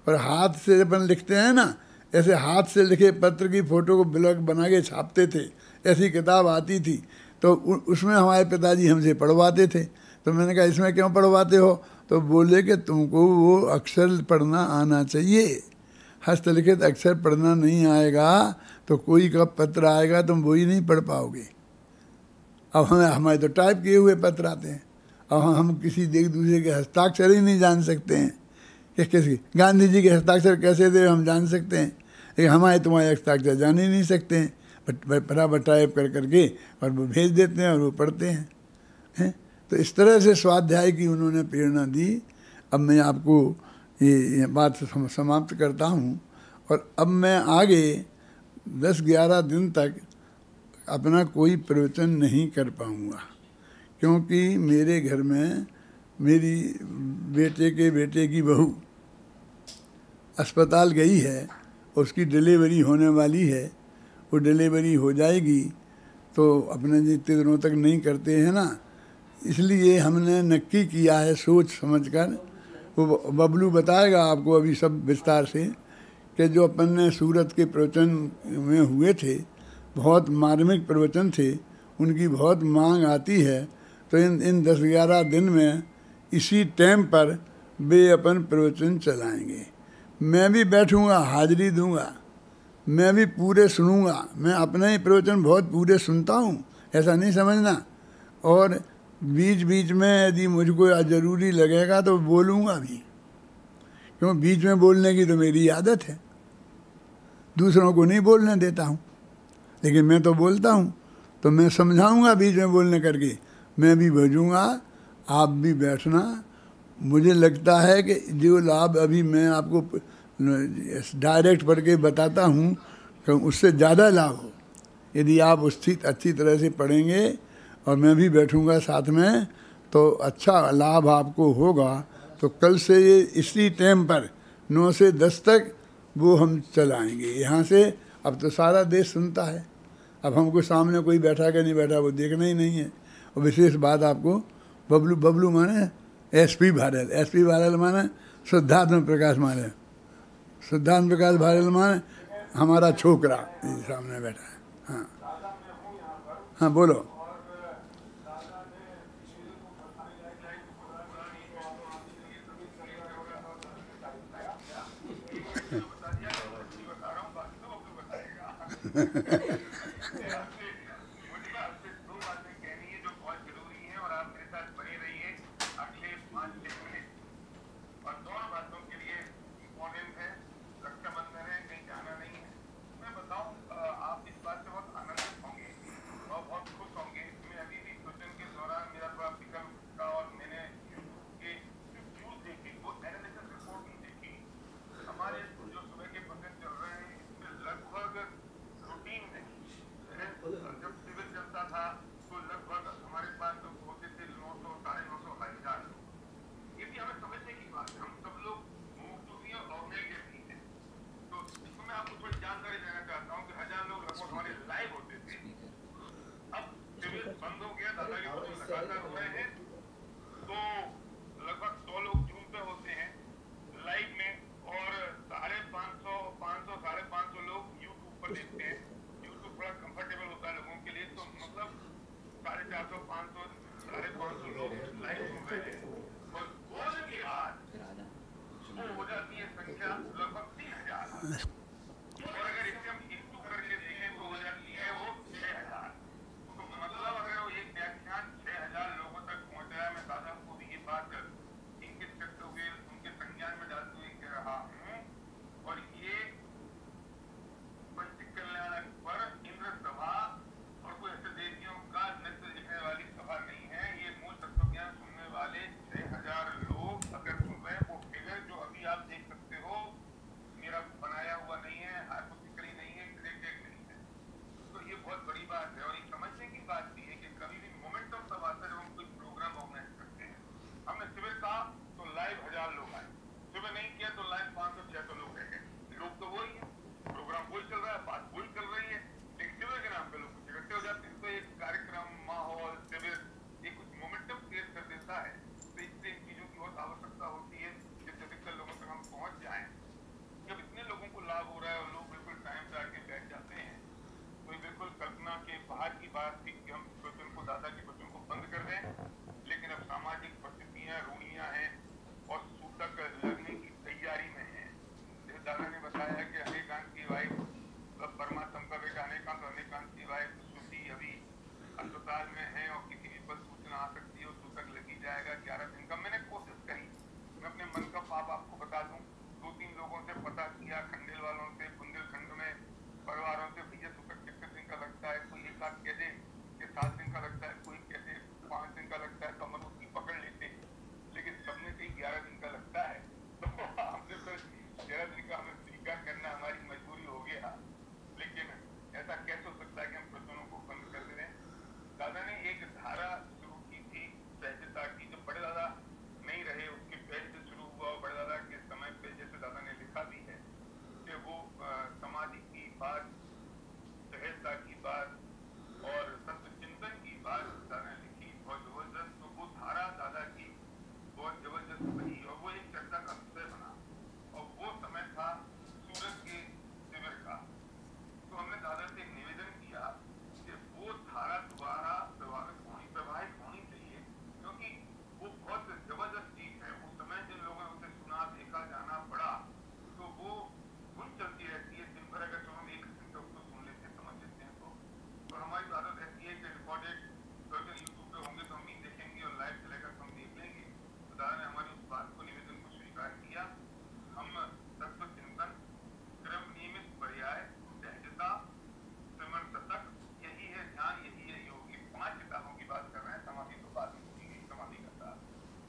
और हाथ से अपन लिखते हैं ना, ऐसे हाथ से लिखे पत्र की फ़ोटो को ब्लॉक बना के छापते थे, ऐसी किताब आती थी। तो उसमें हमारे पिताजी हमसे पढ़वाते थे। तो मैंने कहा इसमें क्यों पढ़वाते हो, तो बोले कि तुमको वो अक्षर पढ़ना आना चाहिए, हस्तलिखित अक्षर पढ़ना नहीं आएगा तो कोई का पत्र आएगा तुम वही नहीं पढ़ पाओगे। अब हमारे तो टाइप किए हुए पत्र आते हैं, अब हम किसी एक दूसरे के हस्ताक्षर ही नहीं जान सकते हैं कि किसी गांधी जी के हस्ताक्षर कैसे थे हम जान सकते हैं, लेकिन हमारे तुम्हारे हस्ताक्षर जान ही नहीं सकते हैं। बराबर टाइप कर करके और वो भेज देते हैं और वो पढ़ते हैं। तो इस तरह से स्वाध्याय की उन्होंने प्रेरणा दी। अब मैं आपको ये बात समाप्त करता हूँ, और अब मैं आगे 10-11 दिन तक अपना कोई प्रवचन नहीं कर पाऊँगा, क्योंकि मेरे घर में मेरी बेटे के बेटे की बहू अस्पताल गई है, उसकी डिलीवरी होने वाली है। वो डिलीवरी हो जाएगी तो अपने जितने दिनों तक नहीं करते हैं ना, इसलिए हमने नक्की किया है सोच समझकर, वो बबलू बताएगा आपको अभी सब विस्तार से, कि जो अपन ने सूरत के प्रवचन में हुए थे बहुत मार्मिक प्रवचन थे, उनकी बहुत मांग आती है। तो इन 10-11 दिन में इसी टाइम पर वे अपन प्रवचन चलाएंगे। मैं भी बैठूंगा, हाजिरी दूंगा, मैं भी पूरे सुनूंगा। मैं अपने ही प्रवचन बहुत पूरे सुनता हूँ, ऐसा नहीं समझना। और बीच बीच में यदि मुझको ज़रूरी लगेगा तो बोलूँगा भी, क्यों बीच में बोलने की तो मेरी आदत है, दूसरों को नहीं बोलने देता हूँ, लेकिन मैं तो बोलता हूँ। तो मैं समझाऊँगा बीच में बोलने करके, मैं भी भेजूँगा, आप भी बैठना। मुझे लगता है कि जो लाभ अभी मैं आपको डायरेक्ट पढ़ के बताता हूँ कि उससे ज़्यादा लाभ हो यदि आप उसकी अच्छी तरह से पढ़ेंगे और मैं भी बैठूँगा साथ में, तो अच्छा लाभ आपको होगा। तो कल से ये इसी टाइम पर 9 से 10 तक वो हम चलाएँगे यहाँ से। अब तो सारा देश सुनता है, अब हमको सामने कोई बैठा कि नहीं बैठा वो देखना ही नहीं है। और विशेष बात आपको, बबलू माने एसपी भारल माने शुद्धात्म प्रकाश माने, शुद्धात्म प्रकाश भारल माने हमारा छोकरा सामने बैठा है। हाँ हाँ बोलो।
लगातार हो रहे हैं। तो लगभग 100 लोग जूम पे होते हैं लाइव में, और 550 500 550 लोग यूट्यूब पर देखते हैं। यूट्यूब थोड़ा कंफर्टेबल होता है लोगों के लिए, तो मतलब 450 500 550 लोग लाइव सुन रहे हैं। और बोलने के बाद वो हो जाती है संख्या लगभग 3000। और अगर इसे हम इंटू करके देखें तो हो जाती है वो 6000। तो मतलब अगर वो एक व्याख्यान 6000 लोगों तक पहुंच रहा है, मैं दादा को भी ये बात इंगित करते हुए उनके संज्ञान में डालते हुए कह रहा हूँ। और ये पंच कल्याण पर इंद्र सभा और कोई ऐसे देवियों का नृत्य लिखने वाली सभा नहीं है। ये मूल तत्व ज्ञान सुनने वाले 6000 लोग अगर सुन रहे हैं, वो फिगर जो अभी आप देख सकते हो मेरा बनाया हुआ नहीं है, हाइपोथेटिकली नहीं है, क्रिएटेड नहीं है। तो ये बहुत बड़ी बात है। और ये समझने की बात भी है कि कभी भी मोमेंटम तब आता है जब हम कोई प्रोग्राम ऑर्गेनाइज करते हैं। हमने शिविर कहा तो लाइव 1000 लोग आए, शिविर नहीं किया तो लाइव 500 600 लोग रह गए। लोग तो वही है, प्रोग्राम वही चल रहा है, बात वही चल रही है, लेकिन शिविर के नाम पे लोग कुछ इकट्ठे हो जाते हैं। तो एक कार्यक्रम, माहौल, शिविर ये कुछ मोमेंटम क्रिएट कर देता है। तो इससे इन चीजों की बहुत आवश्यकता होती है कि अधिकतर लोगों तक हम पहुंच जाएं। जब इतने लोगों को लाभ हो रहा है और लोग बिल्कुल टाइम से आके बैठ जाते हैं, तो ये बिल्कुल कल्पना के बाहर की बात थी कि हम प्रवचन को, दादा के प्रवचन को बंद कर दें। लेकिन अब सामाजिक परिस्थितियां रूढ़ियां हैं और सूतक लगने की तैयारी में है। जैसे दादा ने बताया कि अनेकांत की वाइफ, परमात्मा का बेटा अनेकांत की वाइफ श्रुति अभी अस्पताल में है और किसी भी पल सूचना आ सकती है और सूतक लगी जाएगा 11 दिन का। मैंने कोशिश करी, मैं अपने मन का पाप आपको बता दूं, 2-3 लोगों से पता किया, खंडेल वालों से, बुंदेलखंड में परिवारों से, भैया सूतक कितने दिन का लगता है। कोई एक आध कह दे कि 7 दिन का लगता है, कोई कहते 5 दिन का लगता है, तो हम उसकी पकड़ लेते, लेकिन सबने कही 11 दिन का लगता है। तो हमने फिर 11 दिन का हमें स्वीकार करना हमारी मजबूरी हो गया। लेकिन ऐसा कैसे हो सकता है कि हम प्रवचनों को बंद कर दें। दादा ने एक धारा शुरू की थी सहजता की, जो बड़े दादा नहीं रहे उसके पहले से शुरू हुआ, और बड़े दादा के समय पे जैसे दादा ने लिखा भी है कि वो समाधि की बात, सहजता की बात और सत्य चिंतन की बात दादा ने लिखी, बहुत जबरदस्त। तो वो धारा दादा की बहुत जबरदस्त बनी और वो एक चर्चा का विषय बना। और वो समय था सूरत के शिविर का। तो हमने दादा से एक निवेदन किया कि वो धारा दोबारा प्रवाहित होनी चाहिए, क्योंकि वो बहुत जबरदस्त चीज है। उस समय जिन लोगों ने उसे सुना, देखा, जाना पड़ा, तो वो धुन चलती रहती है दिन भर। अगर जो हम एक घंटे उसको सुन लेते हैं, समझ लेते हैं, तो हमारी आदत रहती है कि रिकॉर्डेड वर्जन यूट्यूब पे होंगे तो हम ही देखेंगे और लाइव चलेगा तो हम देख लेंगे। तो दादा ने हमारी उस बात को, निवेदन को स्वीकार किया। हम तत्व चिंतन, क्रम नियमित पर्याय, सहजता, सिमरन शतक, यही है ध्यान, यही है योग। ये 5 किताबों की बात कर रहे हैं। समाधि तो बाद में होगी, समाधि का था।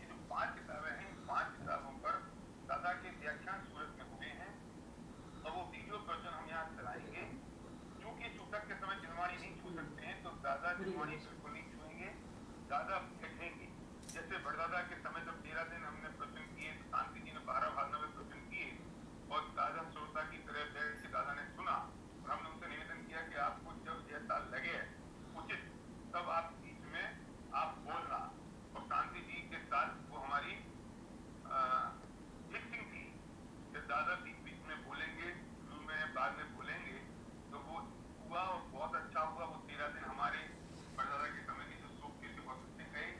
ये जो 5 किताबें हैं, इन 5 किताबों पर दादा के व्याख्यान सूरत में हुए हैं और वो वीडियो प्रवचन हम यहाँ चलाएंगे। क्योंकि सूतक के समय जिनवाणी नहीं छू सकते हैं, तो दादा जिनवाणी बिल्कुल नहीं छुएंगे, दादा बैठेंगे। जैसे बड़दादा के समय जब 13 दिन हमने प्रवचन किए, शांति जी ने 12 भाषा में प्रवचन किए और दादा श्रोता की तरह बैठ के दादा ने सुना। और हमने उनसे निवेदन किया कि आपको जब जैसा लगे उचित, तब आप बीच में आप बोलना। और शांति जी के साथ वो हमारी फिक्सिंग थी कि दादा बीच बीच में बोलेंगे, शुरू में बाद में बोलेंगे। तो वो हुआ और बहुत अच्छा हुआ। वो 13 दिन हमारे परदादा के समय के जो शोक के बहुत अच्छे गए।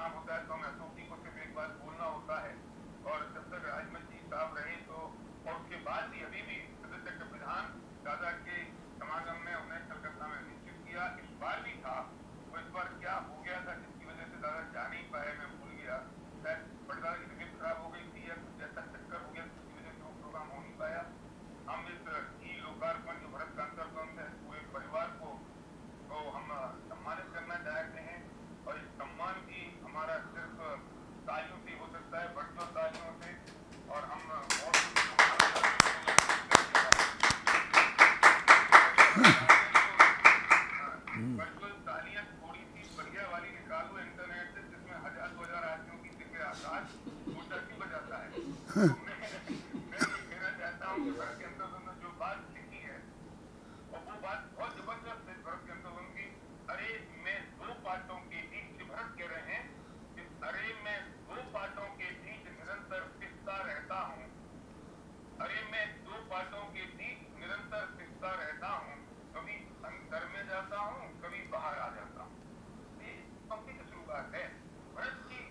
काम होता है तो हमें अशोक जी को सिर्फ एक बात बोलना होता है, और जब तक राजमल जी साहब रहे तो, और उसके बाद भी अभी भी सदस्य के प्रधान दादा के समागम में उन्हें कलकत्ता में निश्चित किया। इस बार भी था, और इस बार क्या हो गया था जिसकी वजह से दादा जा नहीं पाए, मैं भूल गया, शायद बड़दादा की तबीयत खराब हो गई थी या कुछ ऐसा चक्कर हो गया जिसकी वजह से वो प्रोग्राम हो नहीं पाया। हम इस ई लोकार्पण जो भरत का अंतर्गत है पूरे परिवार को तो हम सम्मानित करना चाहते हैं, और इस सम्मान भी हमारा सिर्फ तालियों से हो सकता है, वर्चुअल तालियों से, और हम बहुत वर्चुअल तालियां थोड़ी सी बढ़िया वाली निकालो इंटरनेट से, जिसमें 1000-2000 आदमियों की दिव्य आकाश ऊंचा क्यों बजाता है। तो मैं ये कहना चाहता हूँ कि भरत के अंतर्गत जो बात लिखी है, और वो बात बहुत जबरदस्त है भरत के अंतर्गत की, अरे मैं दो पाटों के बीच, भरत कह रहे हैं कि अरे मैं दो पाटों के बीच निरंतर पिसता रहता हूँ, अरे मैं दो पाटों के बीच निरंतर पिसता रहता हूँ, कभी अंदर में जाता हूँ, कभी बाहर आ जाता हूँ। ये पंक्ति की शुरुआत है। भरत की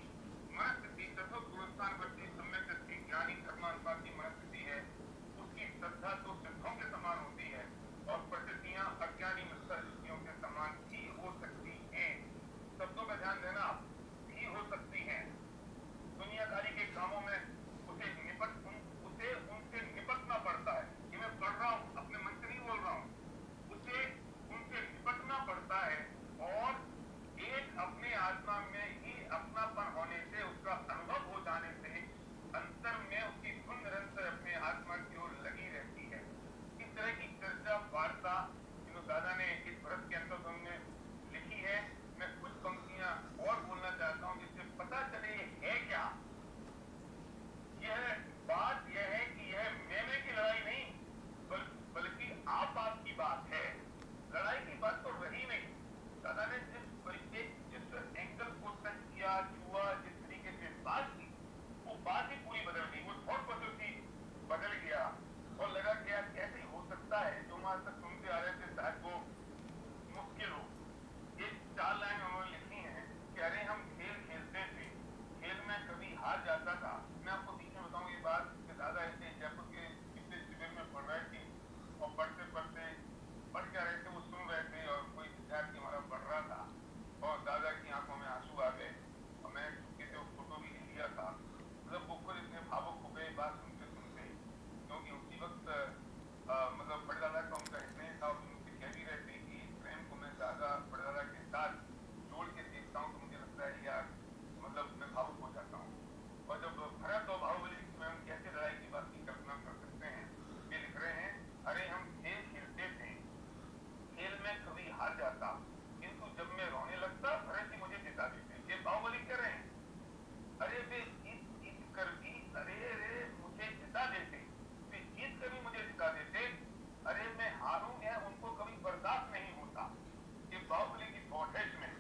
मनस्थिति तत्व गुणस्थानवर्ती सम्यक दृष्टि ज्ञानी धर्मात्मा की मनस्थिति है, उसकी श्रद्धा तो सिद्धों के समान होती है, और प्रकृतियां अज्ञानी मिथ्यादृष्टियों के समान भी हो सकती हैं। शब्दों का ध्यान देना, भी हो सकती हैं। दुनियादारी के कामों में उसे उनसे निपटना पड़ता है। कि मैं पढ़ रहा हूँ, अपने मन से नहीं बोल रहा हूँ, उसे उनसे निपटना पड़ता है, और एक अपने आत्मा में ही अपनापन होने से, उसका अनुभव हो जाने से अंतर में उसकी धुन निरंतर अपने आत्मा की ओर लगी रहती है। इस तरह की चर्चा वार्ता दादा ने इस भरत के अंतर्गत में लिखी है। मैं कुछ पंक्तियां और बोलना चाहता हूँ जिससे पता चले है क्या। यह बात यह है कि यह मैं की लड़ाई नहीं, बल्कि आप की बात है। लड़ाई की बात तो रही नहीं। दादा ने जिस एंगल को टच किया, छुआ, जिस तरीके से बात की, वो बात ही पूरी बदल गई। वो थॉट प्रोसेस ही बदल गया, और लगा कि यार कैसे हो सकता है जो हम आज तक सुनते आ रहे थे, शायद वो मुश्किल हो। एक 4 लाइन उन्होंने लिखी है कि अरे हम खेल खेलते थे, खेल में कभी हार जाता था। मैं आपको बीच में बताऊं ये बात कि दादा ऐसे जयपुर के किसी शिविर में पढ़ रहे थे, और पढ़ते पढ़ते पढ़ क्या रहे थे, वो सुन रहे थे, और कोई विद्यार्थी हमारा पढ़ रहा था, और दादा की आंखों में आंसू आ गए, और मैंने चुपके से फोटो भी लिया था। मतलब वो खुद इतने भावुक हो गए बात सुनते सुनते, क्योंकि उसी वक्त मतलब बड़दादा का उनका स्नेह था, और उनसे कह भी रहे थे कि प्रेम को मैं दादा बड़दादा के साथ जोड़ के देखता हूँ तो मुझे लगता है यार, मतलब मैं भावुक हो जाता हूँ। और जब भरत और बाहुबली में हम कैसे लड़ाई की बात की कल्पना कर सकते हैं, ये लिख रहे हैं, अरे हम खेल खेलते थे, खेल में कभी हार जाता, किंतु जब मैं रोने लगता भरत जी मुझे जिता देते। ये बाहुबली कह रहे हैं, अरे वे जीत कर भी अरे मुझे जिता देते, वे जीत कर भी मुझे जिता देते, अरे मैं हारूं यह उनको कभी बर्दाश्त नहीं होता। ये बाहुबली की थॉट है इसमें।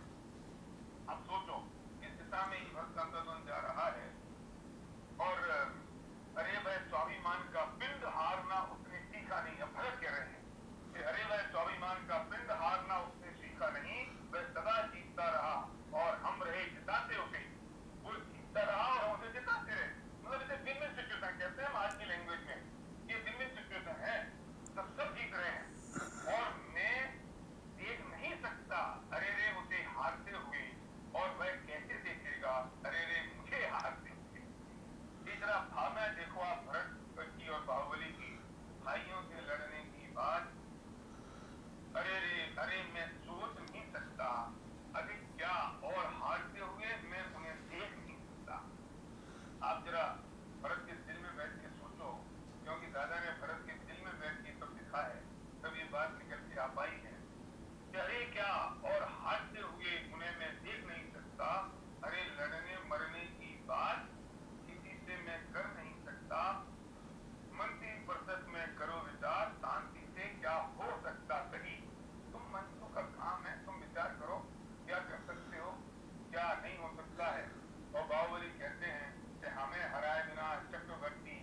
अब सोचो किस दिशा में ये भक्त आंदोलन जा रहा है, और अरे वह स्वाभिमान का पिंड हारना उसने सीखा नहीं। अब भरत कह रहे हैं कि अरे वह स्वाभिमान का पिंड हारना उसने सीखा नहीं, वह सदा जीतता रहा, और हम रहे जिताते उसे। वो जीतता रहा और हम उसे जिताते रहे। मतलब इसे विन विन सिचुएशन कहते हैं हम आज की लैंग्वेज में। ये विन विन सिचुएशन है, सब जीत रहे हैं, और मैं देख नहीं सकता अरे रे उसे हारते हुए, और वह कैसे देखेगा अरे रे मुझे हारते हुए। इस तरह भावना देखो आप भरत की और बाहुबली की, भाइयों से लड़ने की बात। अरे रे अरे मैं सोच नहीं सकता, अधिक क्या, और हारते हुए मैं उन्हें देख नहीं सकता। आप जरा भरत के दिल में बैठ के सोचो, क्योंकि दादा ने भरत के दिल में बैठ के तब लिखा है, तब ये बात निकल के आ पाई है। अरे क्या, और हारते हुए उन्हें मैं देख नहीं सकता, अरे लड़ने मरने की बात किसी से मैं कर नहीं सकता। मंत्री परिषद में करो विचार, शांति से क्या हो सकता सही। तुम मंत्रियों का काम है, तुम विचार करो क्या कर सकते हो, क्या नहीं हो सकता है। और बाहुबली कहते हैं कि हमें हराए बिना चक्रवर्ती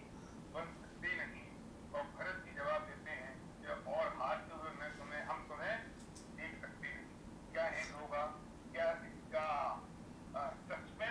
बन सकते नहीं, और भरत जी जवाब देते हैं कि और हारते हुए हम तुम्हें देख सकते नहीं। क्या एंड होगा, क्या इसका सस्पेंस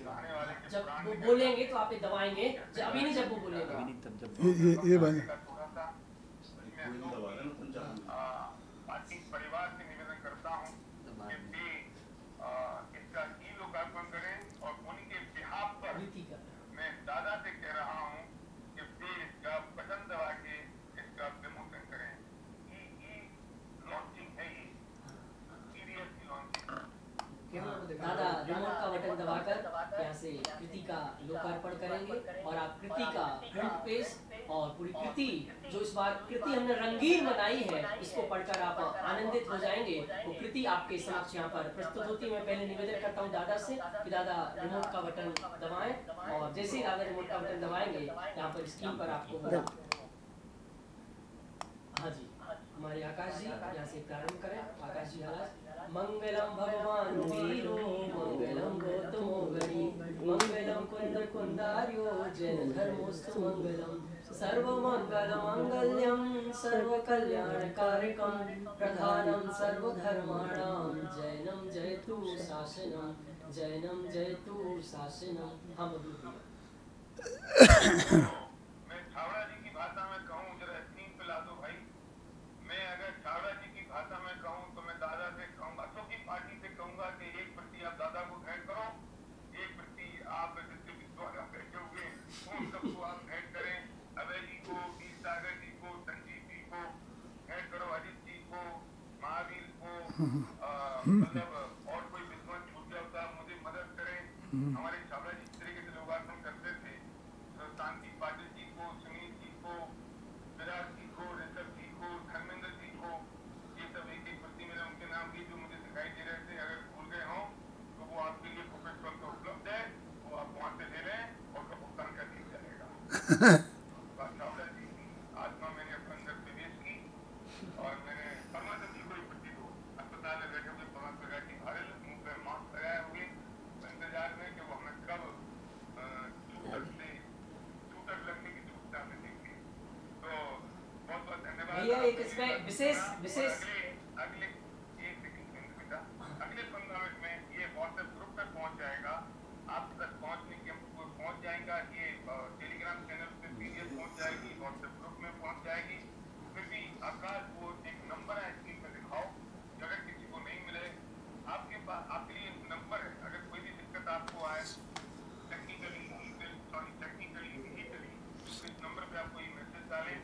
आने वाले के
जब
पुराण
वो
में
बोलेंगे तो आप ये दबाएंगे, अभी नहीं जब वो बोलेंगे।
ये बात
का थोड़ा सा इसमें हम लोग पार्टी परिवार से निवेदन करता हूँ कि वे इसका ई लोकार्पण करें और उन्हीं के बिहाफ पर
प्रीति का
मैं दादा से कह रहा हूँ कि वे इसका बटन दबा के इसका विमोचन करें। ई लॉन्चिंग है, ये सीरियसली लॉन्चिंग।
दादा रिमोट का बटन दबाकर यहाँ से कृति का लोकार्पण करेंगे और आप कृति का फ्रंट पेज और पूरी कृति जो इस बार कृति हमने रंगीन बनाई है इसको पढ़कर आप आनंदित हो जाएंगे। वो कृति आपके समक्ष यहाँ पर प्रस्तुत होती। मैं पहले निवेदन करता हूँ दादा से कि दादा रिमोट का बटन दबाएं और जैसे ही दादा रिमोट का बटन दबाएंगे यहाँ पर स्क्रीन पर आपको हाँ जी हमारे आकाश जी यहाँ से प्रारंभ करें। आकाश जी हालात मंगलम भगवान वीरो मंगलम गौतमो गरी मंगलम कुंद कुंदार्यो जैन धर्मोस्तु मंगलम सर्व मंगल मंगल्यम सर्व कल्याण कारकम प्रधानम सर्व धर्माणाम जैनम जयतु शासनम जैनम जयतु शासनम। हम
मैं छावड़ा जी की भाषा में कहूँ, जरा स्क्रीन पे ला दो भाई। मैं अगर छावड़ा जी की भाषा में कहूँ तो मैं दादा से कहूँगा, की पार्टी से कहूँगा कि एक प्रति आप दादा को भेंट करो, एक प्रति आप जितने विद्वान बैठे हुए उन सबको आप भेंट करें। अभय जी को, वीर सागर जी को, संजीव जी को भेंट करो, अजित जी को, महावीर को, मतलब और कोई विद्वान छूट गया होता मुझे मदद करें। हमारे छावड़ा जी इस तरीके से लोकार्पण करते थे। शांति पाटिल जी को, सुनील जी को, विराट जी को, ऋषभ जी को, धर्मेंद्र जी को, ये सब एक एक प्रति मैंने उनके नाम भी जो मुझे दिखाई दे रहे थे, अगर भूल गए हों तो वो आपके लिए पॉकेट पर उपलब्ध है, वो आप वहाँ से ले लें और उसका भुगतान कर दिया जाएगा। छावड़ा जी की आत्मा मैंने अपने अंदर प्रवेश की और मैंने परमात्मा जी को एक प्रति दो। अस्पताल में बैठे हुए पवन प्रकाश जी भारे मुंह पर मास्क लगाए हुए इंतजार में कि वो हमें कब छूटक लगने की छूटता में देंगे। तो बहुत बहुत धन्यवाद
भैया। एक इसमें विशेष
अगले 1 सेकंड बेटा, अगले 15 मिनट में ये व्हाट्सएप ग्रुप पे पहुंच जाएगा, आप तक पहुंचने की हमको पहुंच जाएगा। ये टेलीग्राम चैनल पे पीडीएफ पहुंच जाएगी, व्हाट्सएप ग्रुप में पहुंच जाएगी। फिर भी आकाश वो एक नंबर है स्क्रीन पे दिखाओ, अगर किसी को नहीं मिले आपके पास आपके लिए नंबर है। अगर कोई भी दिक्कत आपको आए टेक्निकली इस नंबर पे आप कोई मैसेज डालें,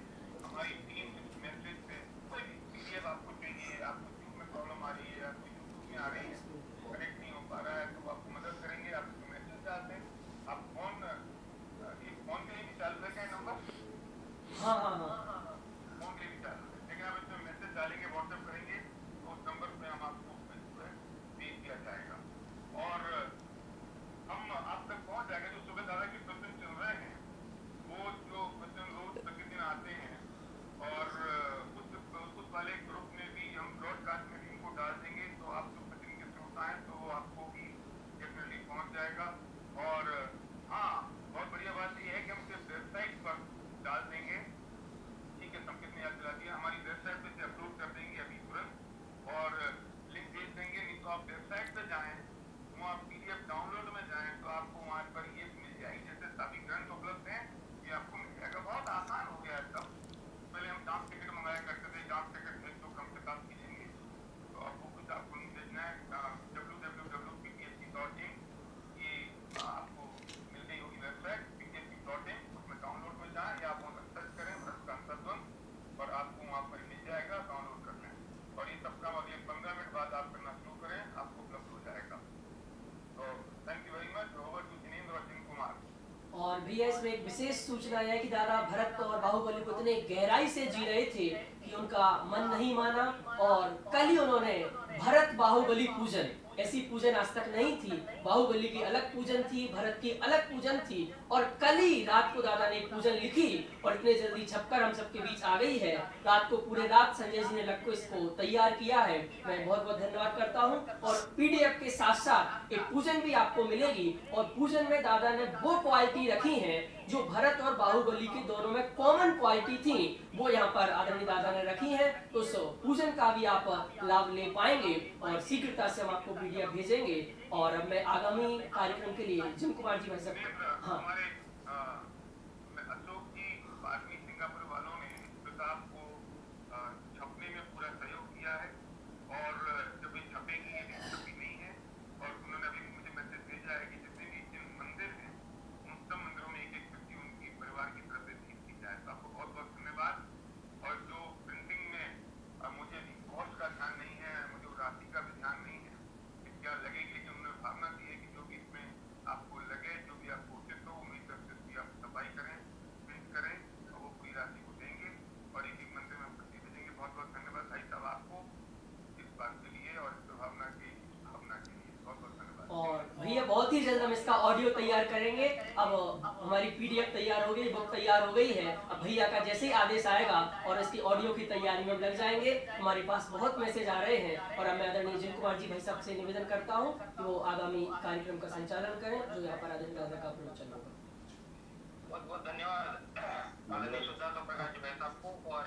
हमारी टीम इस मैसेज पे कोई भी पीडीएफ आपको चाहिए, आपको यूट्यूब में प्रॉब्लम आ रही है, आपको यूट्यूब में आ रही है, कनेक्ट नहीं हो पा रहा है, तो आपको मदद करेंगे। आप मैसेज डालते हैं, आप फोन के लिए भी चालू है क्या नंबर?
हाँ
फोन के लिए भी चालू है, लेकिन आप इसमें मैसेज डालेंगे, व्हाट्सएप करेंगे तो उस नंबर पे हम आपको भेज दिया जाएगा और हम आप तक पहुंच जाएगा। जो सुबह दादा के प्रश्न चल रहे हैं वो जो प्रश्न रोज प्रतिदिन आते हैं और उस वाले ग्रुप में भी हम ब्रॉडकास्ट में लिंक को डाल देंगे, तो आप जो प्रश्न के श्रोता हैं तो वो आपको भी डेफिनेटली पहुंच जाएगा। और हाँ, बहुत बढ़िया बात ये है कि हम सिर्फ वेबसाइट पर डाल देंगे। ठीक है, संकेत ने याद दिला दिया, हमारी वेबसाइट पे से अपलोड कर देंगे अभी तुरंत और लिंक भेज देंगे। नहीं तो आप वेबसाइट पे जाएं, वहाँ आप पीडीएफ डाउनलोड में जाएं तो आपको वहाँ पर ये मिल जाएगी। जैसे सभी ग्रंथ उपलब्ध हैं ये आपको मिल जाएगा। बहुत आसान हो गया है सब। पहले हम डाक टिकट मंगाया करते थे, डाक टिकट भेज दो कम से कम खींचेंगे, तो आपको कुछ आपको नहीं भेजना है। www.pphc.in ये आपको मिल गई होगी वेबसाइट pphc.in, उसमें डाउनलोड में जाएं या आप वहाँ सर्च करें भरत का अंतर्द्वंद और आपको वहाँ पर मिल जाएगा, डाउनलोड कर लें। और ये सब काम अगले 15 मिनट बाद आप करना शुरू करें, आपको उपलब्ध हो जाएगा। तो thank you very much. Over to Jinendra और जिन कुमार।
और भैया इसमें एक विशेष सूचना है कि दादा भरत और बाहुबली को इतने गहराई से जी रहे थे कि उनका मन नहीं माना और कल ही उन्होंने भरत बाहुबली पूजन, ऐसी पूजन आज तक नहीं थी। बाहुबली की अलग पूजन थी, भरत की अलग पूजन थी और कल ही रात को दादा ने पूजन लिखी और इतने जल्दी छपकर हम सबके बीच आ गई है। रात को पूरे रात संजय जी ने लग को इसको तैयार किया है, मैं बहुत बहुत धन्यवाद करता हूँ। और पीडीएफ के साथ साथ एक पूजन भी आपको मिलेगी और पूजन में दादा ने वो क्वालिटी रखी है जो भरत और बाहुबली के दोनों में कॉमन क्वालिटी थी, वो यहाँ पर आदरणीय दादा ने रखी है। तो उस पूजन का भी आप लाभ ले पाएंगे और शीघ्रता से हम आपको पीडीएफ भेजेंगे। और अब मैं आगामी कार्यक्रम के लिए जिन कुमार जी भाई साहब, हाँ
हमारे अशोक जी आदमी सिंगापुर वालों ने किताब को छपने में पूरा सहयोग किया है, और जब ये छपेगी, ये छपी नहीं है, और उन्होंने अभी मुझे मैसेज भेजा है कि जितने भी जिन मंदिर हैं उन सब मंदिरों में एक एक व्यक्ति उनकी परिवार की तरफ से भेज की जाए। तो आपको बहुत बहुत धन्यवाद। और जो प्रिंटिंग में मुझे कॉस्ट का ध्यान नहीं है, मुझे राशि का भी ध्यान नहीं है कि क्या लगेगी, लेकिन उन्होंने भावना दी है कि जो भी इसमें आपको लगे, जो भी आपको उचित हो, उम्मीद तरफ से उसकी आप सफाई करें, प्रिंट करें, और वो पूरी राशि को देंगे और एक एक मंदिर में प्रति भेजेंगे। बहुत बहुत धन्यवाद भाई साहब आपको इस बात के लिए और इस भावना के लिए। बहुत बहुत धन्यवाद।
और भैया बहुत ही जल्द हम इसका ऑडियो तैयार करेंगे। अब हमारी पीडीएफ तैयार हो गई, बुक तैयार हो गई है। अब भैया का जैसे ही आदेश आएगा और इसकी ऑडियो की तैयारी में लग जाएंगे। हमारे पास बहुत मैसेज आ रहे हैं और अब मैं आदरणीय जिन कुमार जी भाई साहब से निवेदन करता हूँ कि वो आगामी कार्यक्रम का संचालन करें, जो यहाँ पर आदरणीय दादा का प्रवचन होगा।
बहुत बहुत धन्यवाद आदरणीय सुधांशु प्रकाश जी भाई साहब को और